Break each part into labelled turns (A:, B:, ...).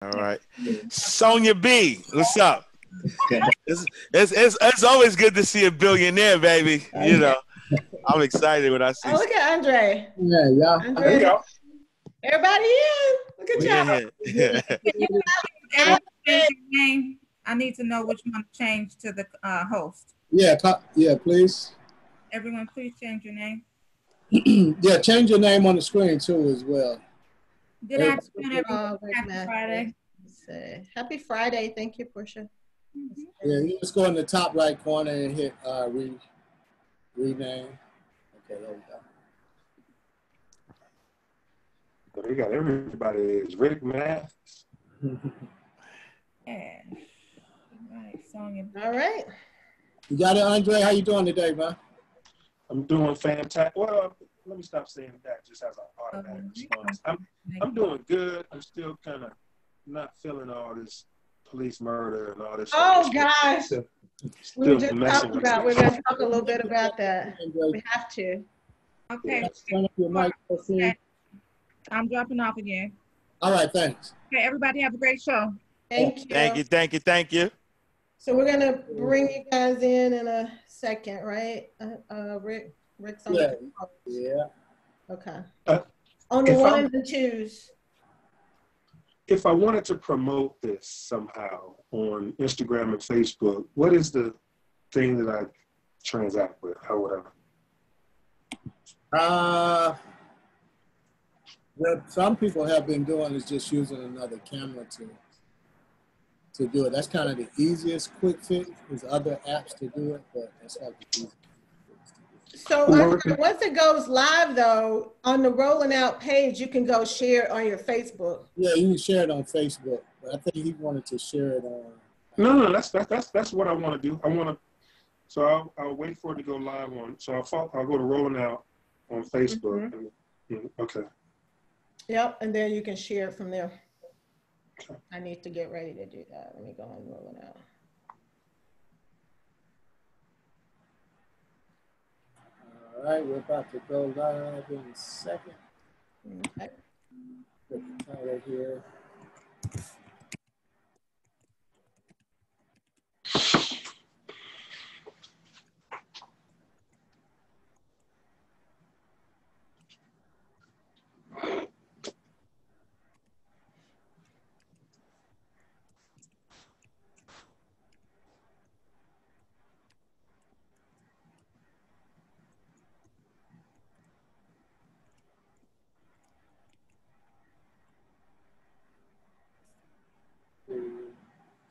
A: All right. Sonia B, what's up? It's always good to see a billionaire, baby. You know, I'm excited when I see.
B: Oh, look at Andre.
C: Yeah, yeah.
B: Andre.
C: There you go.
B: Everybody in. Look at y'all.
D: I need to know which one to change to the host.
C: Yeah, yeah, please.
D: Everyone, please change your name.
C: Yeah, change your name on the screen too as well.
D: Did I explain everyone? Happy Friday.
B: Happy Friday. Thank you, Portia.
C: Yeah, you just go in the top right corner and hit rename. Okay, there we go.
E: So they got everybody. Is Rick Math?
D: Yeah. Right, Sonia.
B: All right.
C: You got it, Andre? How you doing today, man?
E: I'm doing fantastic. Well, let me stop saying that just as an automatic response. I'm doing good. I'm still kind of not feeling all this police murder and all this.
B: Oh gosh.
E: Still
B: we were just talking about. We're going to talk a little bit about that. We have to.
D: Okay.
C: Yeah.
D: I'm dropping off again.
C: All right, thanks.
D: Okay, everybody have a great show.
B: Thank you.
A: Thank you, thank you, thank you.
B: So we're going to bring you guys in a second, right? Rick's on the phone.
C: Yeah.
B: Okay. On the ones and twos.
E: If I wanted to promote this somehow on Instagram and Facebook, what is the thing that I transact with? How would I?
C: What some people have been doing is just using another camera to do it. That's kind of the easiest quick fix. There's other apps to do it, but that's like the easiest.
B: So once it goes live, though, on the rolling out page, you can go share it on your Facebook.
C: Yeah, you can share it on Facebook, but I think he wanted to share it on.
E: No, that's what I want to do. So I'll wait for it to go live on. So I'll go to rolling out on Facebook. Okay.
B: Yep, and then you can share it from there. Okay. I need to get ready to do that. Let me go and roll it out.
C: All right, we're about to go live in a second.
B: Okay.
C: Put the title here.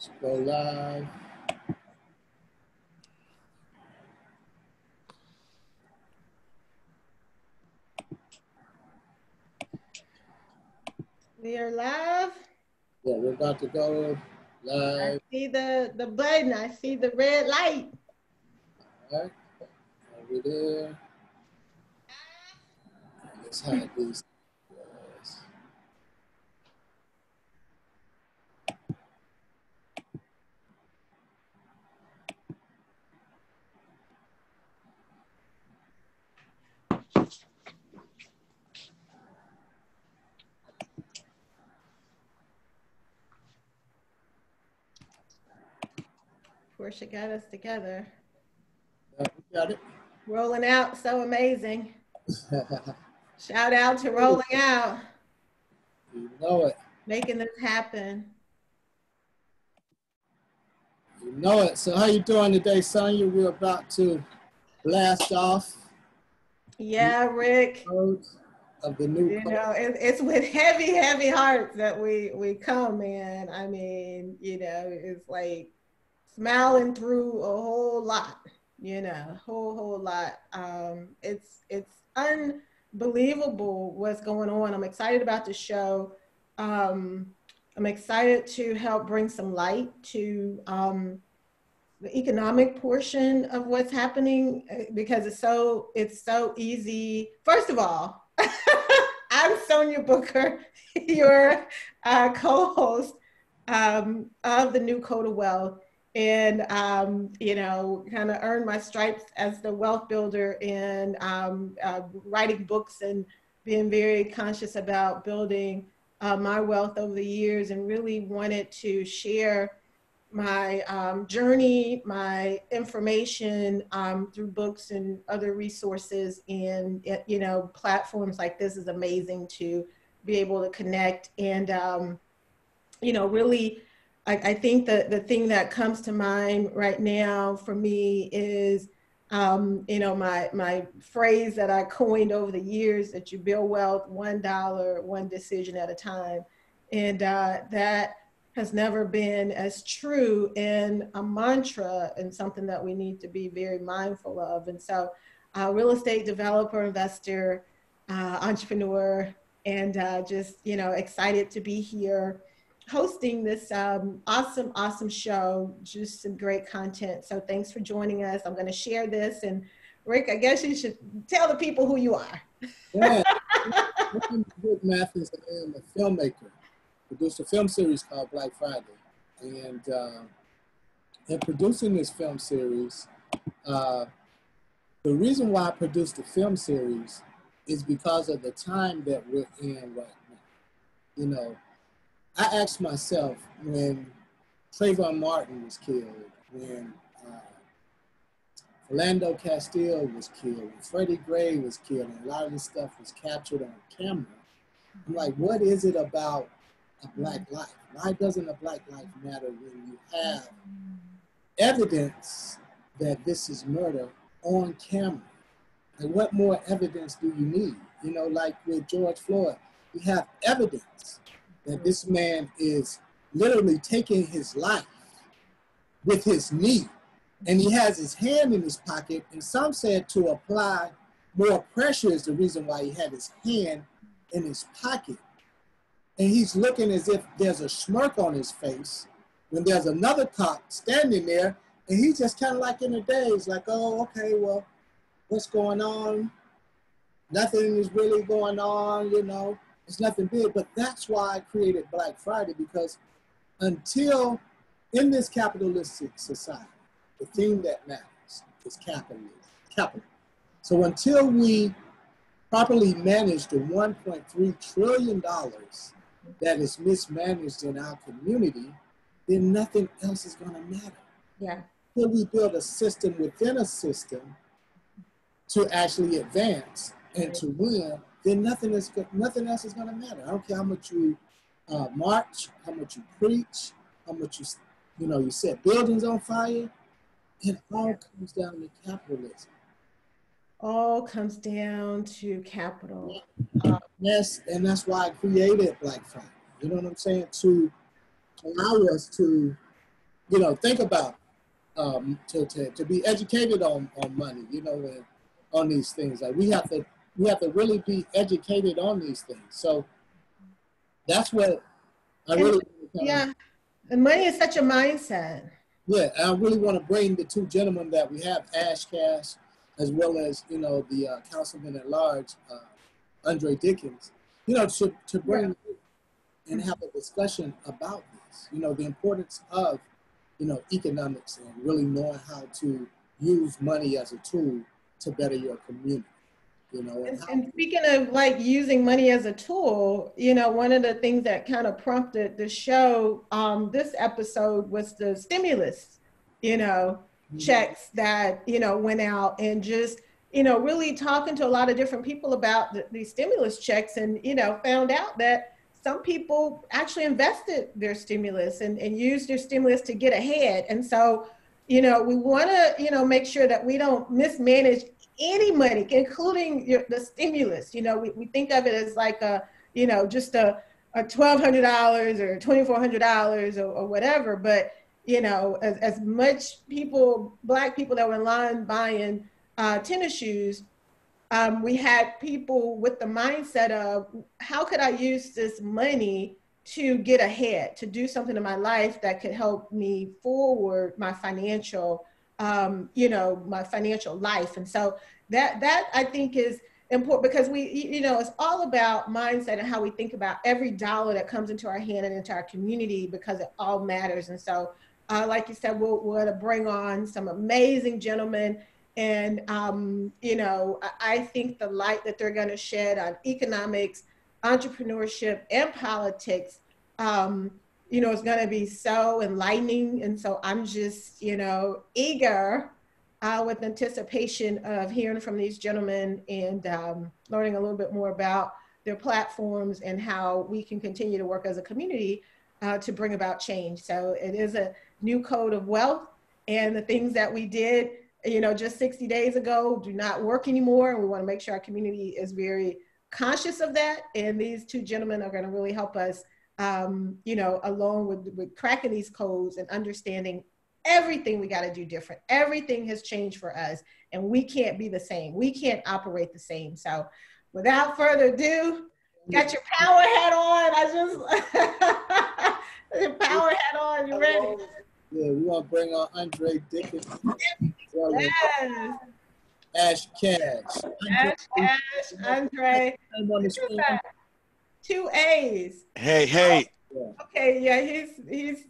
C: Let's go live.
B: We are live.
C: Yeah, we're about to go live.
B: I see the button. I see the red light.
C: All right. Over there. Let's hide these.
B: Portia got us together.
C: Got it.
B: Rolling out, so amazing. Shout out to Rolling Out.
C: You know it.
B: Making this happen.
C: You know it. So how you doing today, Sonia? We're about to blast off.
B: Yeah, Rick.
C: Of the new
B: you know, it's with heavy hearts that we come, man. I mean, you know, it's like smiling through a whole lot, you know, whole lot. It's unbelievable what's going on. I'm excited about the show. I'm excited to help bring some light to the economic portion of what's happening, because it's so easy. First of all, I'm Sonia Booker, your co-host of the New Code of Wealth, and you know, kind of earned my stripes as the wealth builder in writing books and being very conscious about building my wealth over the years and really wanted to share my journey, my information through books and other resources. And, you know, platforms like this is amazing to be able to connect. And, you know, really, I think that the thing that comes to mind right now for me is, you know, my phrase that I coined over the years, that you build wealth $1, one decision at a time. And that has never been as true, in a mantra, and something that we need to be very mindful of. And so real estate developer, investor, entrepreneur, and just, you know, excited to be here hosting this awesome show. Just some great content. So thanks for joining us. I'm going to share this. And Rick, I guess you should tell the people who you are.
C: Yeah, I'm Rick Mathis. I am a filmmaker. Produced a film series called Black Friday. And in producing this film series, the reason why I produced the film series is because of the time that we're in right now. You know, I asked myself, when Trayvon Martin was killed, when Orlando Castile was killed, when Freddie Gray was killed, and a lot of this stuff was captured on camera, I'm like, what is it about a Black life? Why doesn't a Black life matter when you have evidence that this is murder on camera? And what more evidence do you need? You know, like with George Floyd, we have evidence that this man is literally taking his life with his knee, and he has his hand in his pocket, and some said to apply more pressure is the reason why he had his hand in his pocket. And he's looking as if there's a smirk on his face when there's another cop standing there, and he's just kind of like in a daze, like, oh, okay, well, what's going on? Nothing is really going on, you know. It's nothing big, but that's why I created Black Friday, because until in this capitalistic society, the thing that matters is capitalism. Capital. So until we properly manage the $1.3 trillion that is mismanaged in our community, then nothing else is going to matter.
B: Yeah.
C: Until we build a system within a system to actually advance and to win, then nothing else is going to matter. I don't care how much you march, how much you preach, how much you set buildings on fire. It all comes down to capitalism.
B: All comes down to capital.
C: Yes, and that's why I created Black Friday. You know what I'm saying? To allow us to, you know, think about, to be educated on money, you know, and on these things. Like we have to really be educated on these things. So that's what I really
B: And money is such a mindset.
C: Yeah, I really want to bring the two gentlemen that we have, Ash Cash, as well as, you know, the councilman at large, Andre Dickens, you know, to bring and have a discussion about this, you know, the importance of, you know, economics and really knowing how to use money as a tool to better your community. You know,
B: and speaking of like using money as a tool, you know, one of the things that kind of prompted the show, this episode was the stimulus, you know, checks that, you know, went out, and just, you know, really talking to a lot of different people about the stimulus checks, and, you know, found out that some people actually invested their stimulus and used their stimulus to get ahead. And so, you know, we want to, you know, make sure that we don't mismanage any money, including the stimulus. You know, we think of it as like a, you know, just a $1,200 or $2,400 or whatever. But, you know, as much people, Black people that were in line buying tennis shoes, we had people with the mindset of, how could I use this money to get ahead, to do something in my life that could help me forward my financial, you know, my financial life. And so that I think is important, because we, you know, it's all about mindset and how we think about every dollar that comes into our hand and into our community, because it all matters. And so, like you said, we'll bring on some amazing gentlemen. And, you know, I think the light that they're going to shed on economics, entrepreneurship and politics, you know, is going to be so enlightening. And so I'm just, you know, eager with anticipation of hearing from these gentlemen and learning a little bit more about their platforms and how we can continue to work as a community to bring about change. So it is a new code of wealth, and the things that we did, you know, just 60 days ago do not work anymore. And we want to make sure our community is very conscious of that. And these two gentlemen are going to really help us, you know, along with cracking these codes and understanding everything we got to do different. Everything has changed for us, and we can't be the same. We can't operate the same. So without further ado, got your power hat on. Your power hat on. You ready?
C: Yeah, we want to bring on Andre Dickens.
B: Yes.
C: Ash Cash.
B: Andre. Two A's.
A: Hey.
B: Okay, yeah, he's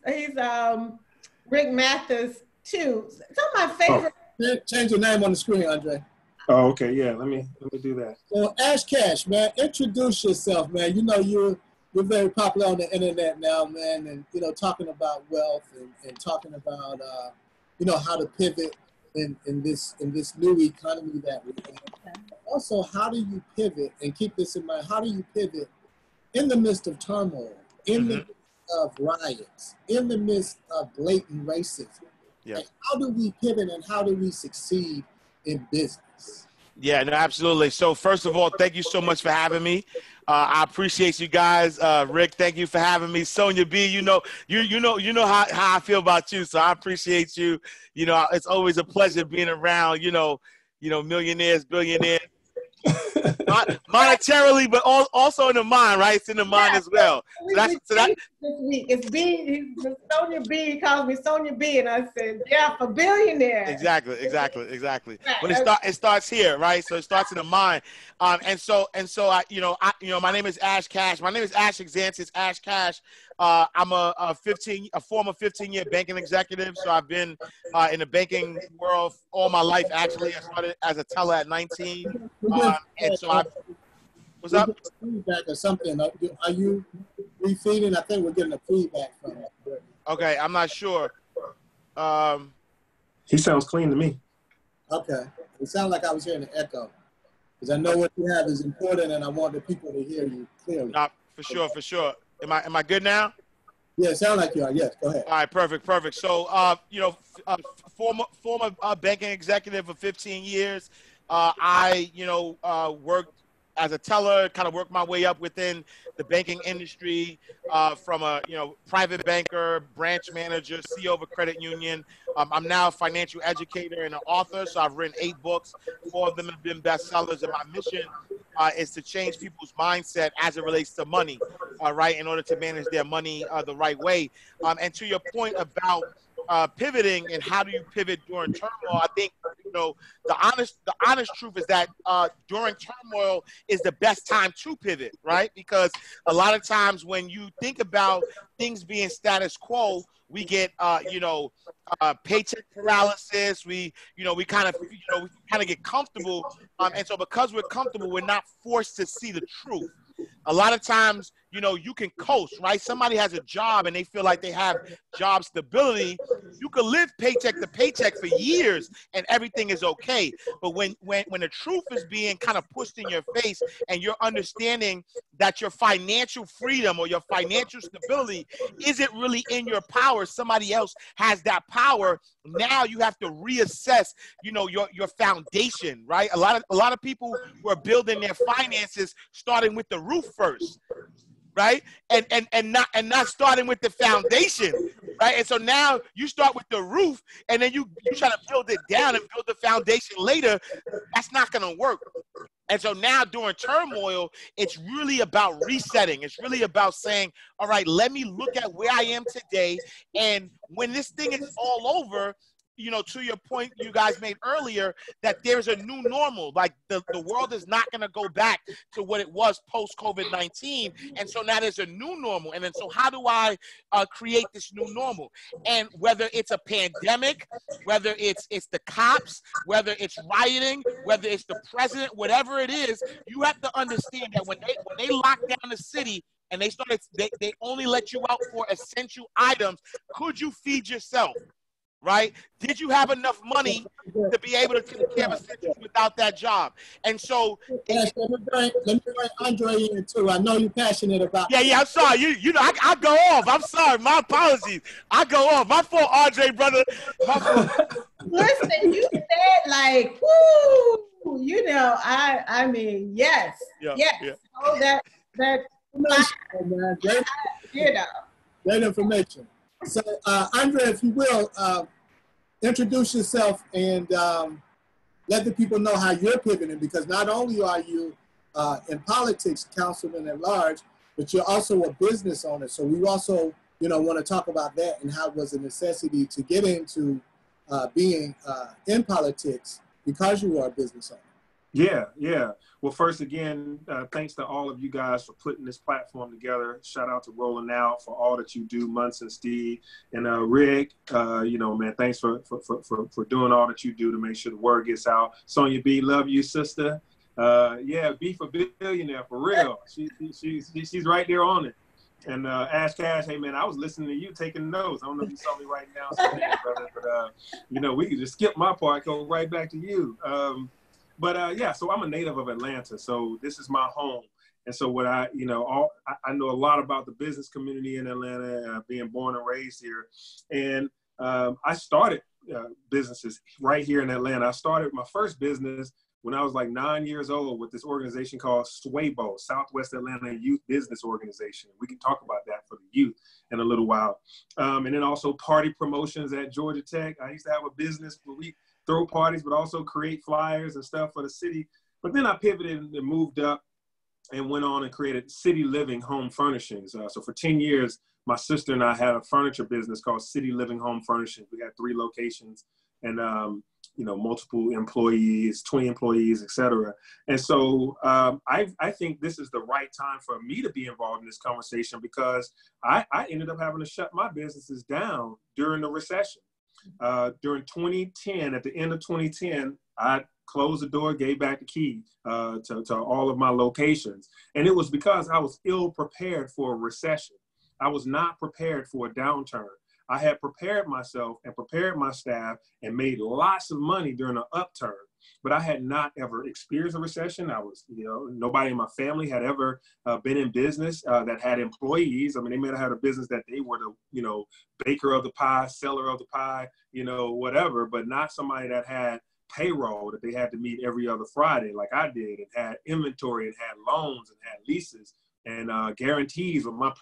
B: Rick Mathis too. Some of my favorite.
C: Change your name on the screen, Andre.
E: Oh, okay, yeah. Let me do that.
C: So Ash Cash, man, introduce yourself, man. You know you're very popular on the internet now, man, and you know talking about wealth and talking about you know how to pivot in this new economy that we're in. Also, how do you pivot, and keep this in mind? How do you pivot in the midst of turmoil, in the midst of riots, in the midst of blatant racism?
A: Yeah.
C: Like, how do we pivot and how do we succeed in business?
A: Yeah, no, absolutely. So first of all, thank you so much for having me. I appreciate you guys. Rick, thank you for having me. Sonia B, you know how I feel about you. So I appreciate you. You know, it's always a pleasure being around, you know, millionaires, billionaires. Monetarily, but also in the mind, right? It's in the mind as well. So that
B: this week it's B. Sonia B. He calls me Sonia B. And I said, yeah, for billionaires.
A: Exactly. But it starts here, right? So it starts in the mind. And so I my name is Ash Cash. My name is Ash Exantis, Ash Cash. I'm a former 15-year banking executive. So I've been in the banking world all my life. Actually, I started as a teller at 19. And so what's up?
C: Feedback or something. Are you refeeding? I think we're getting a feedback from it.
A: Okay, I'm not sure.
E: He sounds clean to me.
C: Okay. It sounded like I was hearing an echo. Because I know what you have is important and I want the people to hear you clearly.
A: For sure. Am I good now?
C: Yeah, it sounds like you are. Yes, go ahead.
A: All right, perfect. So, former banking executive for 15 years. I worked as a teller, kind of worked my way up within the banking industry from a private banker, branch manager, CEO of a credit union. I'm now a financial educator and an author, so I've written 8 books. 4 of them have been bestsellers, and my mission is to change people's mindset as it relates to money, right, in order to manage their money the right way. And to your point about pivoting and how do you pivot during turmoil, I think the honest truth is that during turmoil is the best time to pivot, right? Because a lot of times when you think about things being status quo, we get paycheck paralysis. We kind of get comfortable, and so because we're comfortable, we're not forced to see the truth. A lot of times, you can coast, right? Somebody has a job and they feel like they have job stability. You could live paycheck to paycheck for years and everything is okay. But when the truth is being kind of pushed in your face and you're understanding that your financial freedom or your financial stability isn't really in your power, somebody else has that power. Now you have to reassess, your foundation, right? A lot of people who are building their finances starting with the roof first, right? And not starting with the foundation, right? And so now you start with the roof and then you try to build it down and build the foundation later. That's not going to work. And so now during turmoil, it's really about resetting. It's really about saying, all right, let me look at where I am today. And when this thing is all over, you know, to your point you guys made earlier, that there's a new normal. Like the world is not going to go back to what it was post COVID-19. And so now there's a new normal. And then so how do I create this new normal? And whether it's a pandemic, whether it's the cops, whether it's rioting, whether it's the president, whatever it is, you have to understand that when they locked down the city and they only let you out for essential items, could you feed yourself? Right? Did you have enough money to be able to take care of essentials without that job? And so,
C: let me bring Andre in too. I know you're passionate about.
A: Yeah. I'm sorry. You know, I go off. I'm sorry. My apologies. I go off. My fault, Andre, brother. My fault.
B: Listen, you said like, woo. You know, I mean, yes. Oh, that. You know.
C: Great information. So, Andre, if you will, introduce yourself and let the people know how you're pivoting, because not only are you in politics, councilman at large, but you're also a business owner. So we also, you know, want to talk about that and how it was a necessity to get into being in politics because you are a business owner.
E: Yeah. Well, first, again, thanks to all of you guys for putting this platform together. Shout out to Rolling Out for all that you do, Munson, Steve, and Rick. You know, man, thanks for doing all that you do to make sure the word gets out. Sonia B, love you, sister. Yeah, B for billionaire, for real. She's right there on it. And Ash Cash, hey man, I was listening to you taking notes. I don't know if you saw me writing down something, brother, but you know, we could just skip my part, go right back to you. Yeah, so I'm a native of Atlanta, so this is my home. And so what I know a lot about the business community in Atlanta, being born and raised here. And I started businesses right here in Atlanta. I started my first business when I was like 9 years old with this organization called SWAYBO, Southwest Atlanta Youth Business Organization. We can talk about that for the youth in a little while. And then also party promotions at Georgia Tech. I used to have a business where we throw parties, but also create flyers and stuff for the city. But then I pivoted and moved up and went on and created City Living Home Furnishings. So for 10 years, my sister and I had a furniture business called City Living Home Furnishings. We had 3 locations and, multiple employees, 20 employees, et cetera. And so I think this is the right time for me to be involved in this conversation, because I ended up having to shut my businesses down during the recession. During 2010, at the end of 2010, I closed the door, gave back the key to all of my locations. And it was because I was ill prepared for a recession. I was not prepared for a downturn. I had prepared myself and prepared my staff and made lots of money during an upturn, but I had not ever experienced a recession. I was, nobody in my family had ever been in business that had employees. I mean, they may have had a business that they were the, baker of the pie, seller of the pie, whatever, but not somebody that had payroll that they had to meet every other Friday like I did, and had inventory and had loans and had leases and guarantees with my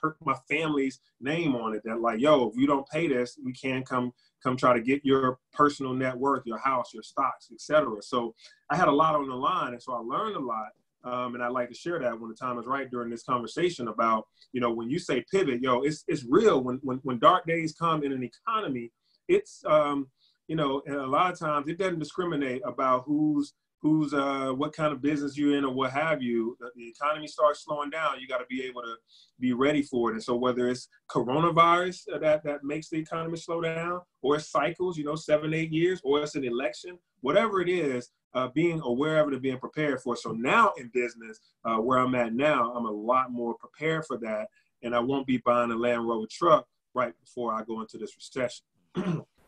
E: family's name on it, that like, yo, if you don't pay this, we can't come try to get your personal net worth, your house, your stocks, etc. So I had a lot on the line, and so I learned a lot. And I'd like to share that when the time is right during this conversation about, when you say pivot, it's real. When dark days come in an economy, it's, and a lot of times it doesn't discriminate about who's what kind of business you're in or what have you. The economy starts slowing down, you got to be able to be ready for it. And so whether it's coronavirus that makes the economy slow down, or it's cycles, 7, 8 years, or it's an election, whatever it is, being aware of it and being prepared for it. So now in business, where I'm at now, I'm a lot more prepared for that. And I won't be buying a Land Rover truck right before I go into this recession.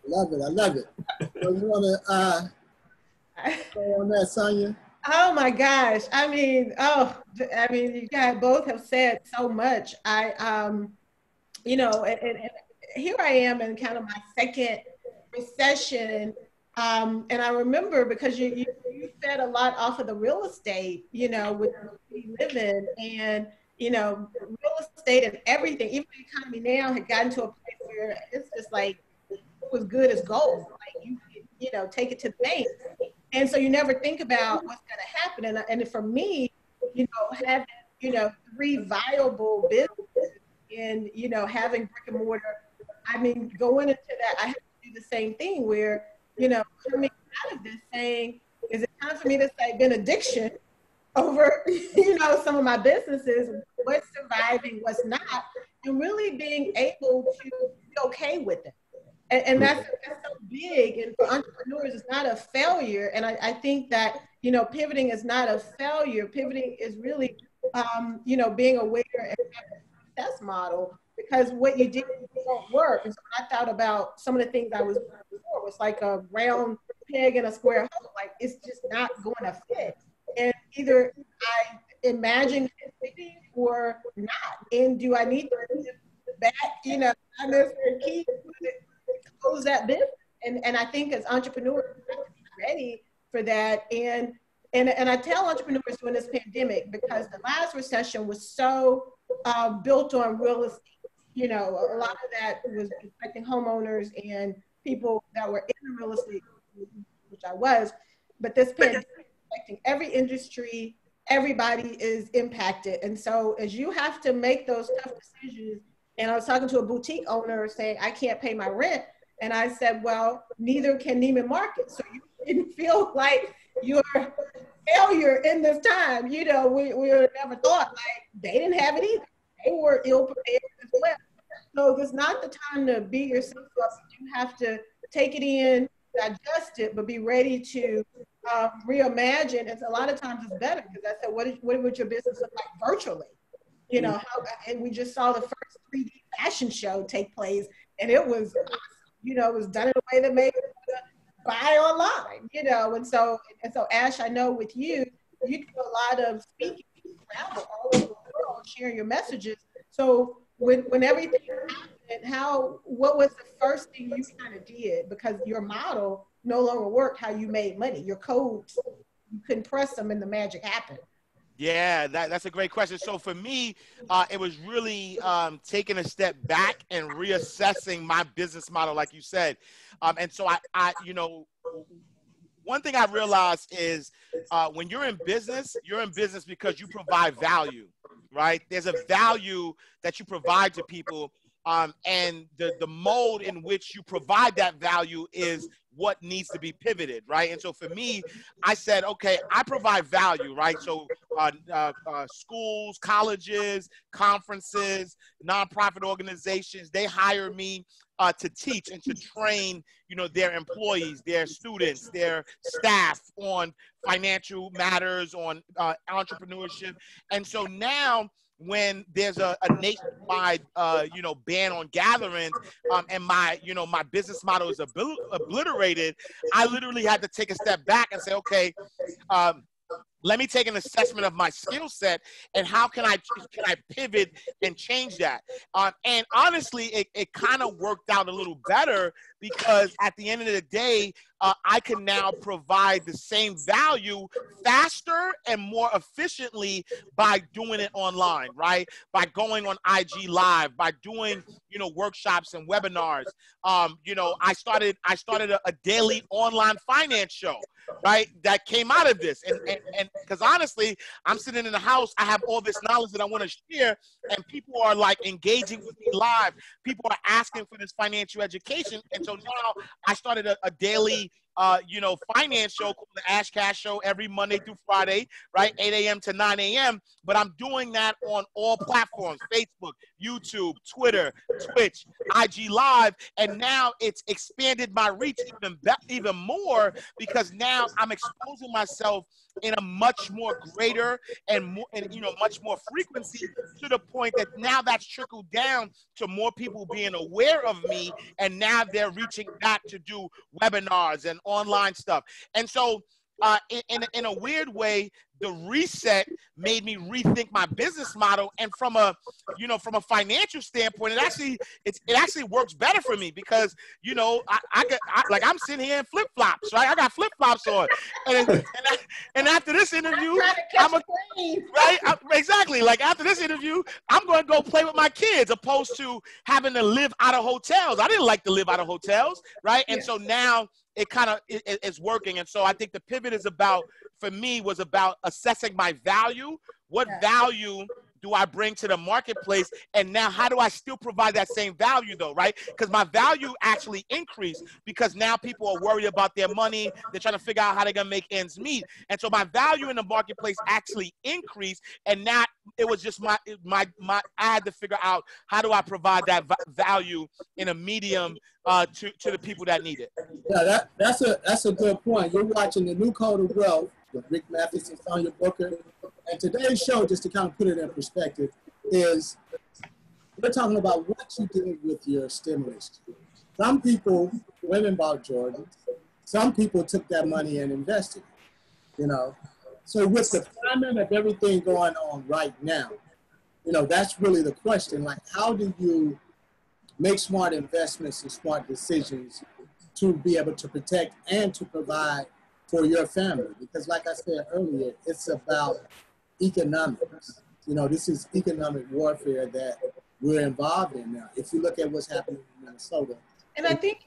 C: Love it. I love it. So you want to go on that, Sonia?
B: Oh my gosh. I mean, you guys both have said so much. And here I am in kind of my second recession. And I remember, because you fed a lot off of the real estate, with we live in, and, real estate and everything, even the economy now had gotten to a place where it's just like, it was good as gold. Like you could, take it to the bank. And so you never think about what's going to happen. And for me, having, 3 viable businesses and, having brick and mortar, I mean, going into that, I have to do the same thing where, coming out of this saying, is it time for me to say benediction over, some of my businesses, what's surviving, what's not, and really being able to be okay with it. And that's so big. And for entrepreneurs, it's not a failure. And I think that, pivoting is not a failure. Pivoting is really, being aware and having a success model, because what you did won't work. And so when I thought about some of the things I was doing before, was like a round peg in a square hole. Like, it's just not going to fit. And either I imagine it fitting or not. And do I need to back, on this key to close that business? And I think as entrepreneurs, we have to be ready for that. And I tell entrepreneurs during this pandemic, because the last recession was so built on real estate. A lot of that was affecting homeowners and people that were in the real estate, which I was. But this pandemic is affecting every industry. Everybody is impacted. And so as you have to make those tough decisions, and I was talking to a boutique owner saying, I can't pay my rent. And I said, well, neither can Neiman Marcus. So you didn't feel like you're a failure in this time. We never thought, like, they didn't have it either. They were ill prepared as well. So it's not the time to beat yourself up. You have to take it in, digest it, but be ready to reimagine. And a lot of times it's better, because I said, what would your business look like virtually? And we just saw the first 3D fashion show take place, and it was, it was done in a way that made it buy online, and so Ash, I know with you do a lot of speaking, travel all over the world, sharing your messages. So when everything happened, what was the first thing you kind of did? Because your model no longer worked how you made money. Your codes, you couldn't press them and the magic happened.
A: Yeah, that's a great question. So for me, it was really taking a step back and reassessing my business model, like you said. And so I one thing I realized is when you're in business because you provide value, right? There's a value that you provide to people. And the mode in which you provide that value is what needs to be pivoted, right? And so for me, I said, okay, I provide value, right? So schools, colleges, conferences, nonprofit organizations, they hire me to teach and to train, their employees, their students, their staff on financial matters, on entrepreneurship. And so now, when there's a nationwide, ban on gatherings, and my business model is obliterated, I literally had to take a step back and say, okay, let me take an assessment of my skill set and how can I pivot and change that. And honestly, it kind of worked out a little better, because at the end of the day, I can now provide the same value faster and more efficiently by doing it online, right? By going on IG Live, by doing, workshops and webinars. I started a daily online finance show, right? That came out of this. And because honestly, I'm sitting in the house, I have all this knowledge that I want to share, and people are like engaging with me live. People are asking for this financial education. And so now I started a daily finance show called the Ash Cash Show every Monday through Friday, right? 8 a.m. to 9 a.m. But I'm doing that on all platforms: Facebook, YouTube, Twitter, Twitch, IG Live. And now it's expanded my reach even more, because now I'm exposing myself in a much more greater and much more frequency, to the point that now that's trickled down to more people being aware of me, and now they're reaching back to do webinars and online stuff. And so in a weird way, the reset made me rethink my business model. And from a financial standpoint, it actually works better for me, because I'm sitting here in flip flops, right? I got flip flops on, and after this interview, exactly. Like after this interview, I'm going to go play with my kids, opposed to having to live out of hotels. I didn't like to live out of hotels, right? And so now it's working. And so I think the pivot was about assessing my value. What value do I bring to the marketplace? And now how do I still provide that same value though, right? Because my value actually increased because now people are worried about their money. They're trying to figure out how they're gonna make ends meet. And so my value in the marketplace actually increased. And now it was just I had to figure out how do I provide that value in a medium to the people that need it.
C: Yeah, that's a good point. You're watching The New Code of Wealth with Rick Mathis and Sonia Booker. And today's show, just to kind of put it in perspective, is we're talking about what you did with your stimulus. Some people went and bought Jordans. Some people took that money and invested, you know. So with the climate of everything going on right now, you know, that's really the question. Like, how do you make smart investments and smart decisions to be able to protect and to provide for your family? Because like I said earlier, it's about economics. You know, this is economic warfare that we're involved in now. If you look at what's happening in Minnesota.
B: And I think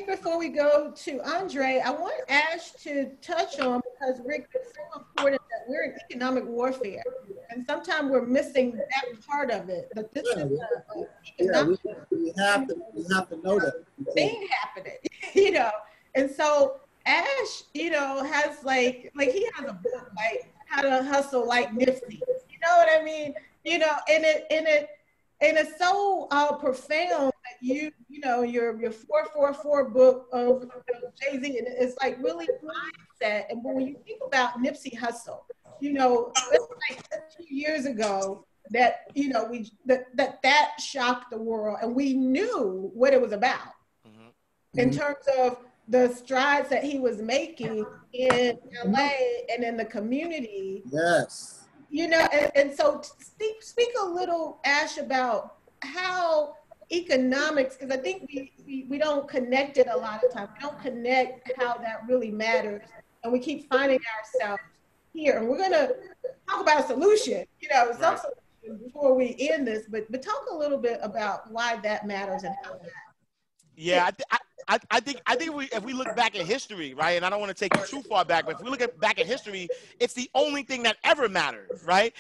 B: before we go to Andre, I want Ash to touch on, because Rick, it's so important that we're in economic warfare. And sometimes we're missing that part of it. But this is economic
C: we have to know that
B: thing happening, you know. And so Ash, you know, has like he has a book like How to Hustle Like Nipsey. You know what I mean? You know, and it's so profound that you know your 444 book of Jay-Z, and it's like really mindset. And when you think about Nipsey Hussle, you know, it's like 2 years ago that you know that shocked the world, and we knew what it was about in terms of the strides that he was making in LA and in the community.
C: Yes.
B: You know, and so speak a little, Ash, about how economics, because I think we don't connect it a lot of times. We don't connect how that really matters. And we keep finding ourselves here. And we're going to talk about a solution, you know, some solution before we end this, but talk a little bit about why that matters and how that.
A: Yeah, I think if we look back at history, right, and I don't want to take you too far back, but if we look back at history, it's the only thing that ever mattered, right?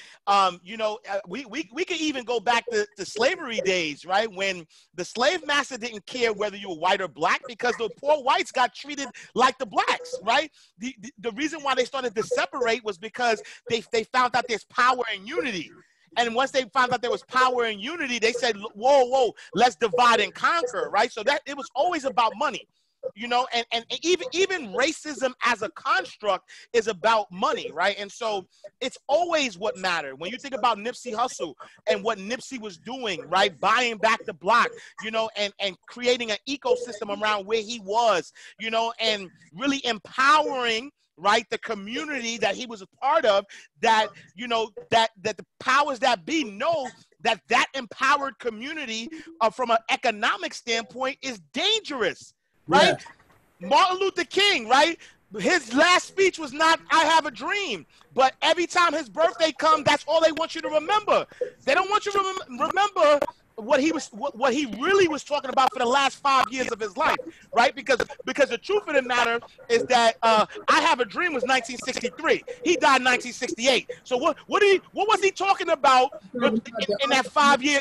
A: You know, we could even go back to slavery days, right, when the slave master didn't care whether you were white or black because the poor whites got treated like the blacks, right? The reason why they started to separate was because they found out there's power in unity. And once they found out there was power and unity, they said, whoa, let's divide and conquer, right? So that it was always about money, you know, and even racism as a construct is about money, right? And so it's always what mattered. When you think about Nipsey Hussle and what Nipsey was doing, right, buying back the block, you know, and creating an ecosystem around where he was, you know, and really empowering, right, the community that he was a part of, that, you know, that the powers that be know that empowered community from an economic standpoint is dangerous, right? Yeah. Martin Luther King, right? His last speech was not, I have a dream, but every time his birthday comes, that's all they want you to remember. They don't want you to remember what he really was talking about for the last 5 years of his life, right? Because the truth of the matter is that I Have a Dream was 1963. He died in 1968. So what was he talking about in that 5 year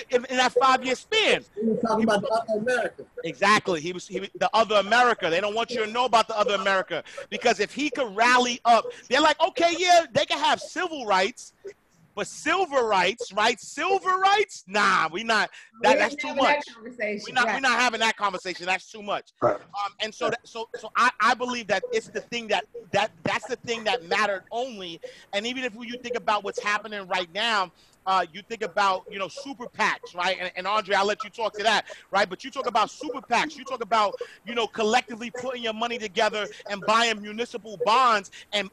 A: span?
C: He was talking about the other America.
A: Exactly. He was the other America. They don't want you to know about the other America, because if he could rally up, they're like, okay, yeah, they can have civil rights. But civil rights, right? Civil rights? Nah, that's too much. We're not having that conversation. That's too much. Right. And so I believe that it's the thing that's the thing that mattered only. And even if you think about what's happening right now, you think about, you know, super PACs, right? And Andre, I'll let you talk to that, right? But you talk about super PACs. You talk about, you know, collectively putting your money together and buying municipal bonds and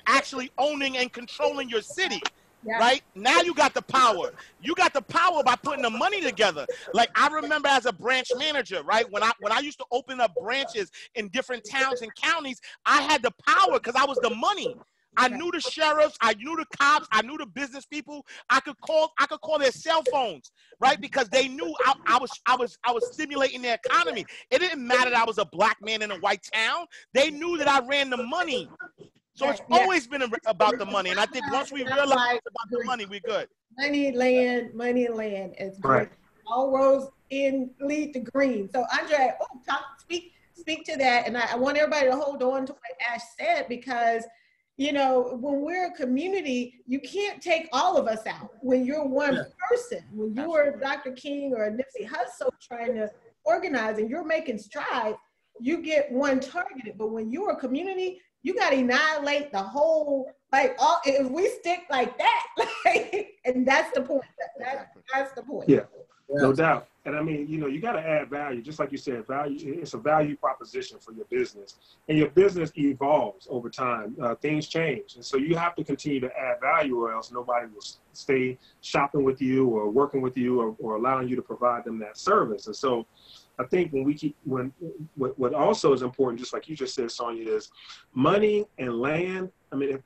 A: actually owning and controlling your city. Yeah. Right now you got the power. You got the power by putting the money together. Like I remember as a branch manager, right? When I used to open up branches in different towns and counties, I had the power because I was the money. I knew the sheriffs, I knew the cops, I knew the business people. I could call their cell phones, right? Because they knew I was stimulating their economy. It didn't matter that I was a black man in a white town. They knew that I ran the money. So it's always been about the money. And I think once we realize it's about the money, we're good.
B: Money, land, is great.
E: Right.
B: All roads lead to green. So Andre, speak to that. And I want everybody to hold on to what Ash said, because you know, when we're a community, you can't take all of us out. When you're one person, when you are Dr. King or Nipsey Hussle trying to organize and you're making strides, you get one targeted. But when you're a community, you got to annihilate the whole, like, all, if we stick like that, like, and that's the point. That's the point.
E: Yeah, no doubt. And I mean, you know, you got to add value, just like you said, value. It's a value proposition for your business, and your business evolves over time. Things change, and so you have to continue to add value, or else nobody will stay shopping with you or working with you or allowing you to provide them that service. And so, I think what also is important, just like you just said, Sonia, is money and land. I mean,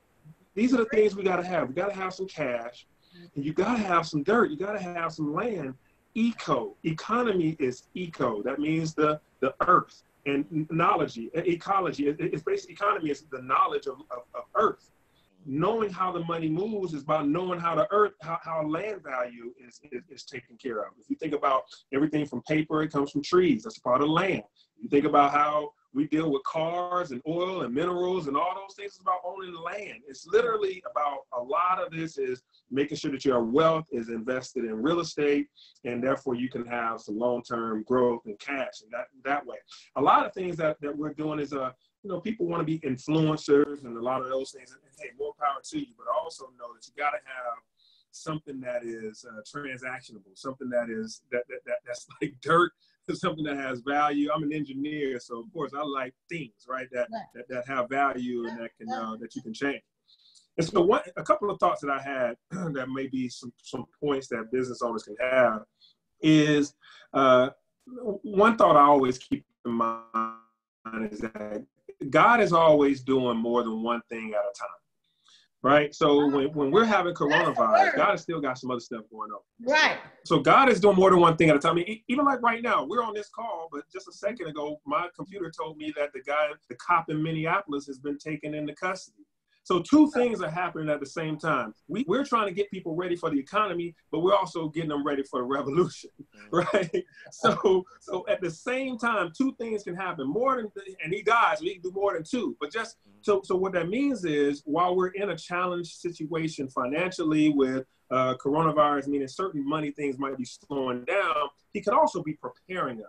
E: these are the things we got to have. We got to have some cash, and you got to have some dirt. You got to have some land. Economy is eco. That means the earth, and ecology. It's basically, economy is the knowledge of earth. Knowing how the money moves is about knowing how the earth, how land value is taken care of. If you think about everything from paper, it comes from trees. That's part of land. You think about how we deal with cars and oil and minerals and all those things. It's about owning the land. It's literally about, a lot of this is making sure that your wealth is invested in real estate, and therefore you can have some long-term growth and cash. And that way, a lot of things that we're doing is, you know, people want to be influencers and a lot of those things. And hey, more power to you, but also know that you got to have something that is transactionable, something that's like dirt, something that has value. I'm an engineer, so of course I like things, right, that have value and that can that you can change. And so a couple of thoughts that I had that may be some points that business owners can have is, one thought I always keep in mind is that God is always doing more than one thing at a time. Right. So when we're having coronavirus, God has still got some other stuff going on.
B: Right.
E: So God is doing more than one thing at a time. I mean, even like right now, we're on this call, but just a second ago, my computer told me that the cop in Minneapolis has been taken into custody. So two things are happening at the same time. We're trying to get people ready for the economy, but we're also getting them ready for the revolution, right? So at the same time, two things can happen. And he dies, we can do more than two. But just so what that means is, while we're in a challenged situation financially with coronavirus, meaning certain money things might be slowing down, he could also be preparing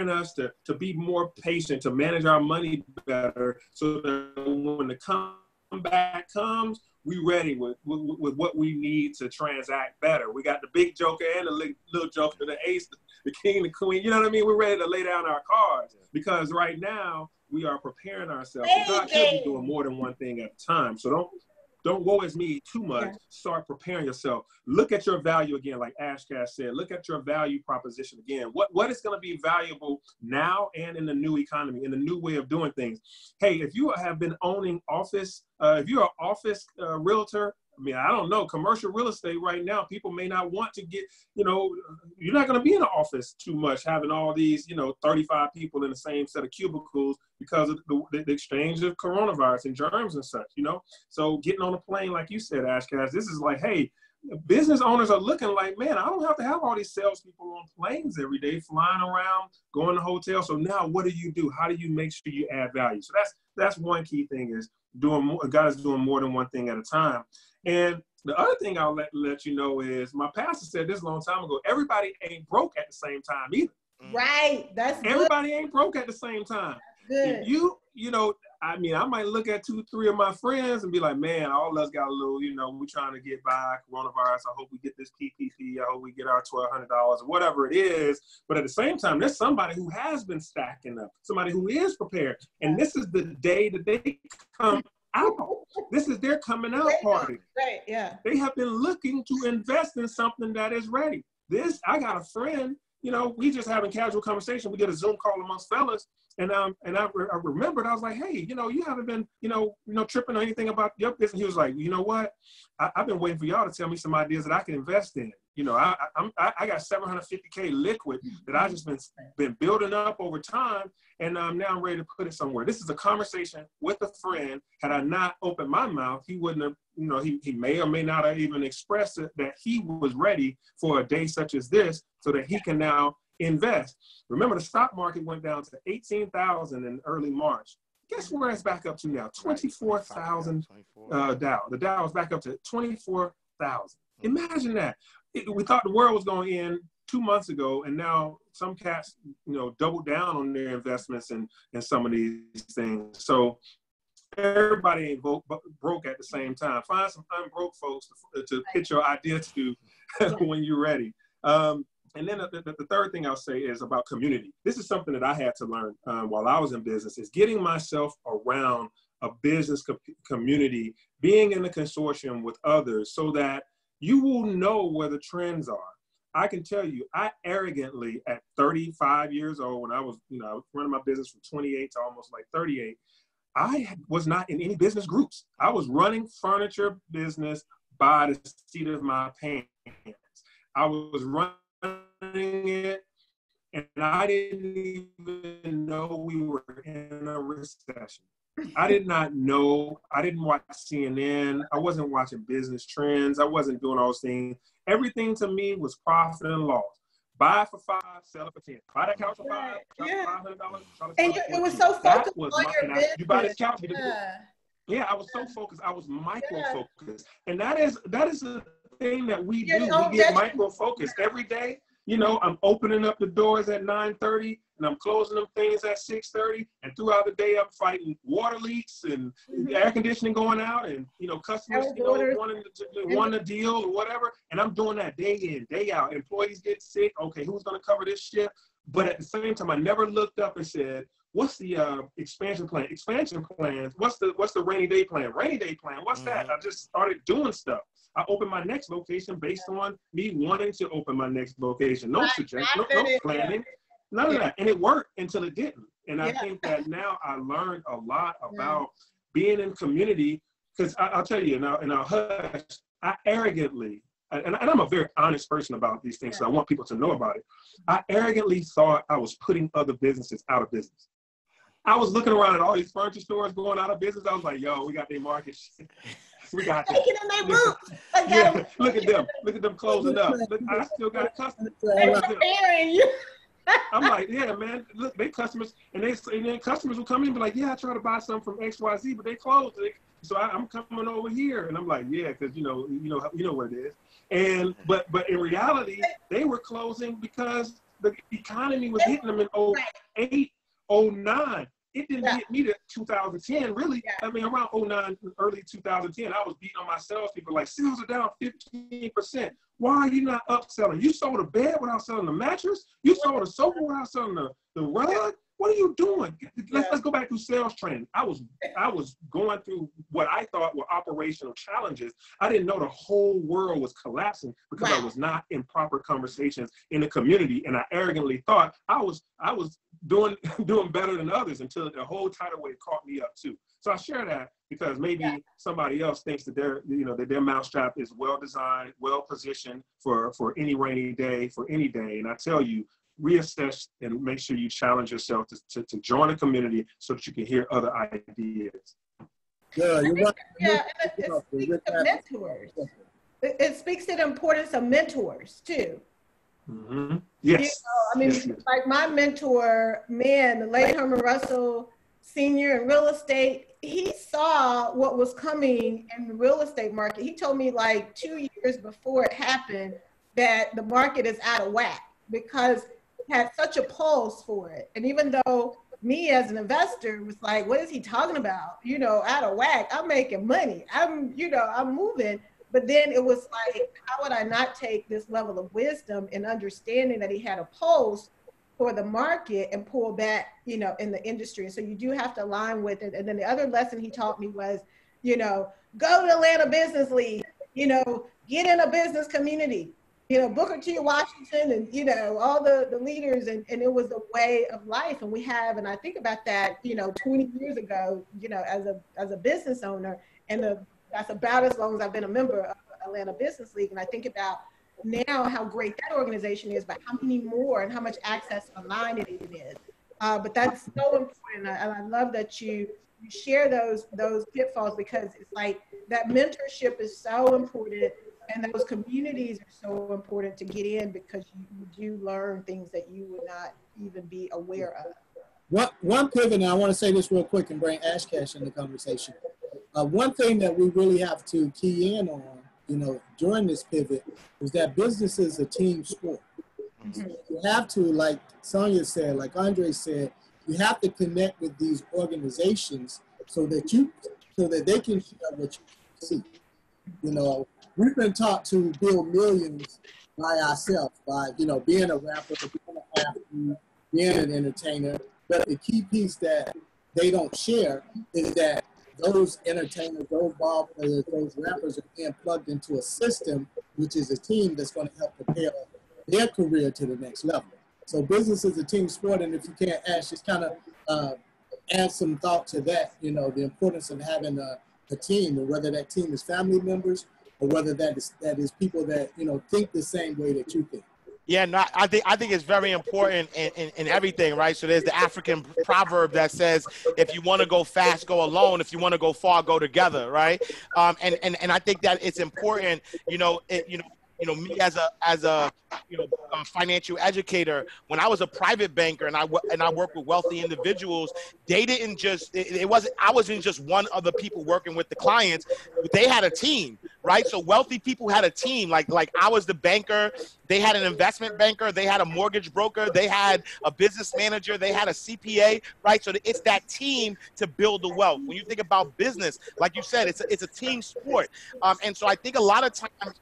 E: us to be more patient, to manage our money better, so that when the comeback comes, we ready with what we need to transact better. We got the big joker and the little joker, the ace, the king, the queen. You know what I mean? We're ready to lay down our cards, because right now we are preparing ourselves. God could be doing more than one thing at a time. So don't woe is me too much. Yeah. Start preparing yourself. Look at your value again, like Ashcash said. Look at your value proposition again. What is going to be valuable now and in the new economy, in the new way of doing things? Hey, if you have been owning office, if you're an office realtor, I mean, I don't know, commercial real estate right now, people may not want to get, you know, you're not going to be in the office too much, having all these, 35 people in the same set of cubicles because of the exchange of coronavirus and germs and such, So getting on a plane, like you said, Ashcash, this is like, hey, business owners are looking like, man, I don't have to have all these salespeople on planes every day, flying around, going to hotels. So now what do you do? How do you make sure you add value? So that's one key thing, is God is doing more than one thing at a time. And the other thing I'll let you know is, my pastor said this a long time ago, everybody ain't broke at the same time either.
B: Right. That's good.
E: Everybody ain't broke at the same time.
B: Good.
E: If I might look at 2-3 of my friends and be like, man, all of us got a little, we're trying to get by coronavirus. I hope we get this PPP. I hope we get our $1,200 or whatever it is. But at the same time, there's somebody who has been stacking up, somebody who is prepared. And this is the day that they come out. This is their coming out party.
B: Right, yeah.
E: They have been looking to invest in something that is ready. I got a friend, we just having casual conversation. We did a Zoom call amongst fellas. And I remembered, I was like, hey, you haven't been, tripping or anything about your business. He was like, you know what? I've been waiting for y'all to tell me some ideas that I can invest in. You know, I got 750K liquid that I just been building up over time, and now I'm ready to put it somewhere. This is a conversation with a friend. Had I not opened my mouth, he wouldn't have, you know, he may or may not have even expressed it, that he was ready for a day such as this so that he can now invest. Remember, the stock market went down to 18,000 in early March. Guess where it's back up to now? 24,000 Dow. The Dow is back up to 24,000. Imagine that. We thought the world was going to end 2 months ago, and now some cats, you know, doubled down on their investments in some of these things. So everybody ain't broke at the same time. Find some unbroke folks to pitch your idea to when you're ready. And then the third thing I'll say is about community. This is something that I had to learn while I was in business, is getting myself around a business community, being in a consortium with others so that you will know where the trends are. I can tell you, I arrogantly, at 35 years old, when I was running my business from 28 to almost like 38, I was not in any business groups. I was running furniture business by the seat of my pants. I was running it, and I didn't even know we were in a recession. I did not know. I didn't watch CNN. I wasn't watching business trends. I wasn't doing all those things. Everything to me was profit and loss. Buy for $5, sell it for $10. Buy that couch for $5, $500.
B: And it was so focused on your business.
E: You buy this couch. Yeah, I was so focused. I was micro-focused. And that is the thing that we do. We get micro-focused every day. You know, I'm opening up the doors at 9:30 and I'm closing them things at 6:30. And throughout the day, I'm fighting water leaks and air conditioning going out, and, you know, customers, you know, wanting a deal or whatever. And I'm doing that day in, day out. Employees get sick. Okay, who's going to cover this shit? But at the same time, I never looked up and said, what's the expansion plan? Expansion plans. What's the rainy day plan? Rainy day plan. What's that? I just started doing stuff. I opened my next location based on me wanting to open my next location. No suggestion, no planning, none of that. And it worked until it didn't. And I think that now I learned a lot about being in community, because I'll tell you, and I'll hush, I arrogantly, and I'm a very honest person about these things, so I want people to know about it. I arrogantly thought I was putting other businesses out of business. I was looking around at all these furniture stores going out of business. I was like, yo, we got their market. We got them. Yeah, look at them. Look at them closing up. Look, I still got customers. I'm like, yeah, man. Look, they customers, and then customers will come in and be like, yeah, I try to buy something from XYZ, but they closed. So I'm coming over here, and I'm like, yeah, because you know what it is. And but in reality, they were closing because the economy was hitting them in 08, 09. It didn't hit me to 2010, really. I mean, around 09, early 2010, I was beating on my salespeople like, sales are down 15%. Why are you not upselling? You sold a bed without selling the mattress? You sold a sofa without selling the rug? What are you doing? Let's go back to sales training. I was going through what I thought were operational challenges. I didn't know the whole world was collapsing because I was not in proper conversations in the community, and I arrogantly thought I was doing better than others until the whole tidal wave caught me up too. So I share that because maybe somebody else thinks that their mousetrap is well designed, well positioned for any rainy day, for any day. And I tell you, reassess and make sure you challenge yourself to join a community so that you can hear other ideas.
C: Yeah, you're right.
B: It speaks to mentors. It speaks to the importance of mentors too.
E: Mm-hmm. Yes.
B: You know, I mean, like my mentor, the late Herman Russell Sr. in real estate, he saw what was coming in the real estate market. He told me like 2 years before it happened that the market is out of whack because it had such a pulse for it. And even though me as an investor was like, what is he talking about? You know, out of whack, I'm making money. I'm moving. But then it was like, how would I not take this level of wisdom and understanding that he had a pulse for the market and pull back, you know, in the industry. So you do have to align with it. And then the other lesson he taught me was, you know, go to Atlanta Business League, you know, get in a business community, you know, Booker T. Washington and, you know, all the leaders. And it was a way of life. And and I think about that, you know, 20 years ago, you know, as a business owner, and that's about as long as I've been a member of Atlanta Business League. And I think about now how great that organization is, but how many more and how much access online it is. But that's so important. I love that you share those pitfalls, because it's like that mentorship is so important, and those communities are so important to get in, because you do learn things that you would not even be aware of.
C: One pivot, and I want to say this real quick and bring Ash Cash in the conversation. One thing that we really have to key in on, during this pivot, is that business is a team sport. Mm-hmm. You have to, like Sonia said, like Andre said, you have to connect with these organizations so that they can share what you see. We've been taught to build millions by ourselves, by being a rapper, being an athlete, being an entertainer. But the key piece that they don't share is that those entertainers, those ball players, those rappers are being plugged into a system, which is a team that's going to help propel their career to the next level. So business is a team sport, and if you can't just kind of add some thought to that, the importance of having a team, and whether that team is family members or whether that is people that think the same way that you think.
A: Yeah, no, I think it's very important in everything, right? So there's the African proverb that says, if you want to go fast, go alone. If you want to go far, go together, right? And I think that it's important, me as a financial educator, when I was a private banker and I worked with wealthy individuals, they didn't just, I wasn't just one of the people working with the clients, but they had a team, right? So wealthy people had a team, like I was the banker, they had an investment banker, they had a mortgage broker, they had a business manager, they had a CPA, right? So it's that team to build the wealth. When you think about business, like you said, it's a team sport. And so I think a lot of times,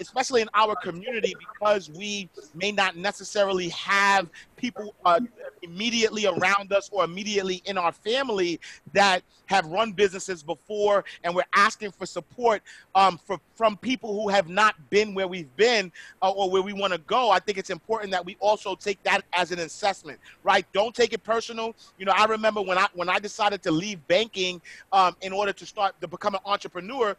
A: especially in our community, because we may not necessarily have people immediately around us or immediately in our family that have run businesses before, and we're asking for support from people who have not been where we've been or where we want to go. I think it's important that we also take that as an assessment, right? Don't take it personal. I remember when I decided to leave banking in order to become an entrepreneur.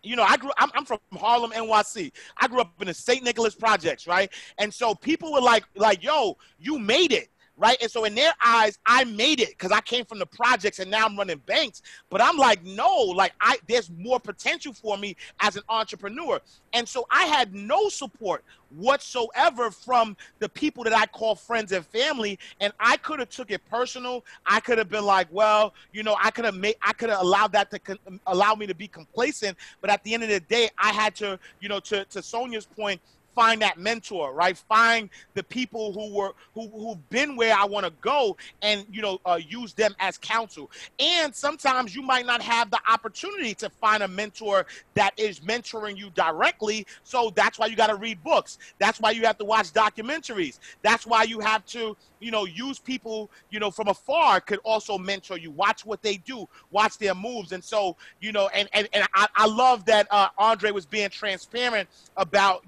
A: I'm from Harlem, NYC. I grew up in the St. Nicholas projects, right? And so people were like, yo, you made it, right? And so in their eyes, I made it because I came from the projects and now I'm running banks. But I'm like, no, there's more potential for me as an entrepreneur. And so I had no support whatsoever from the people that I call friends and family. And I could have took it personal. I could have been like, well, I could have allowed that to allow me to be complacent. But at the end of the day, I had to, to Sonia's point, find that mentor, right? Find the people who've been where I want to go, and use them as counsel. And sometimes you might not have the opportunity to find a mentor that is mentoring you directly. So that's why you got to read books. That's why you have to watch documentaries. That's why you have to use people from afar could also mentor you. Watch what they do. Watch their moves. And so and I love that Andre was being transparent about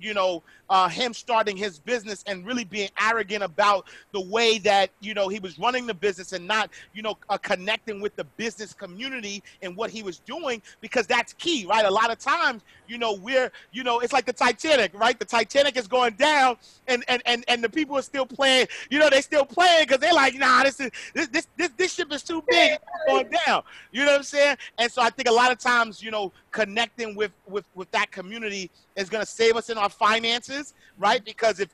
A: him starting his business and really being arrogant about the way that he was running the business and not connecting with the business community and what he was doing, because that's key, right? A lot of times we're it's like the Titanic, right? The Titanic is going down and the people are still playing, they still playing because they're like, nah, this ship is too big, it's going down, you know what I'm saying? And so I think a lot of times connecting with that community is going to save us in our finances, right? Because if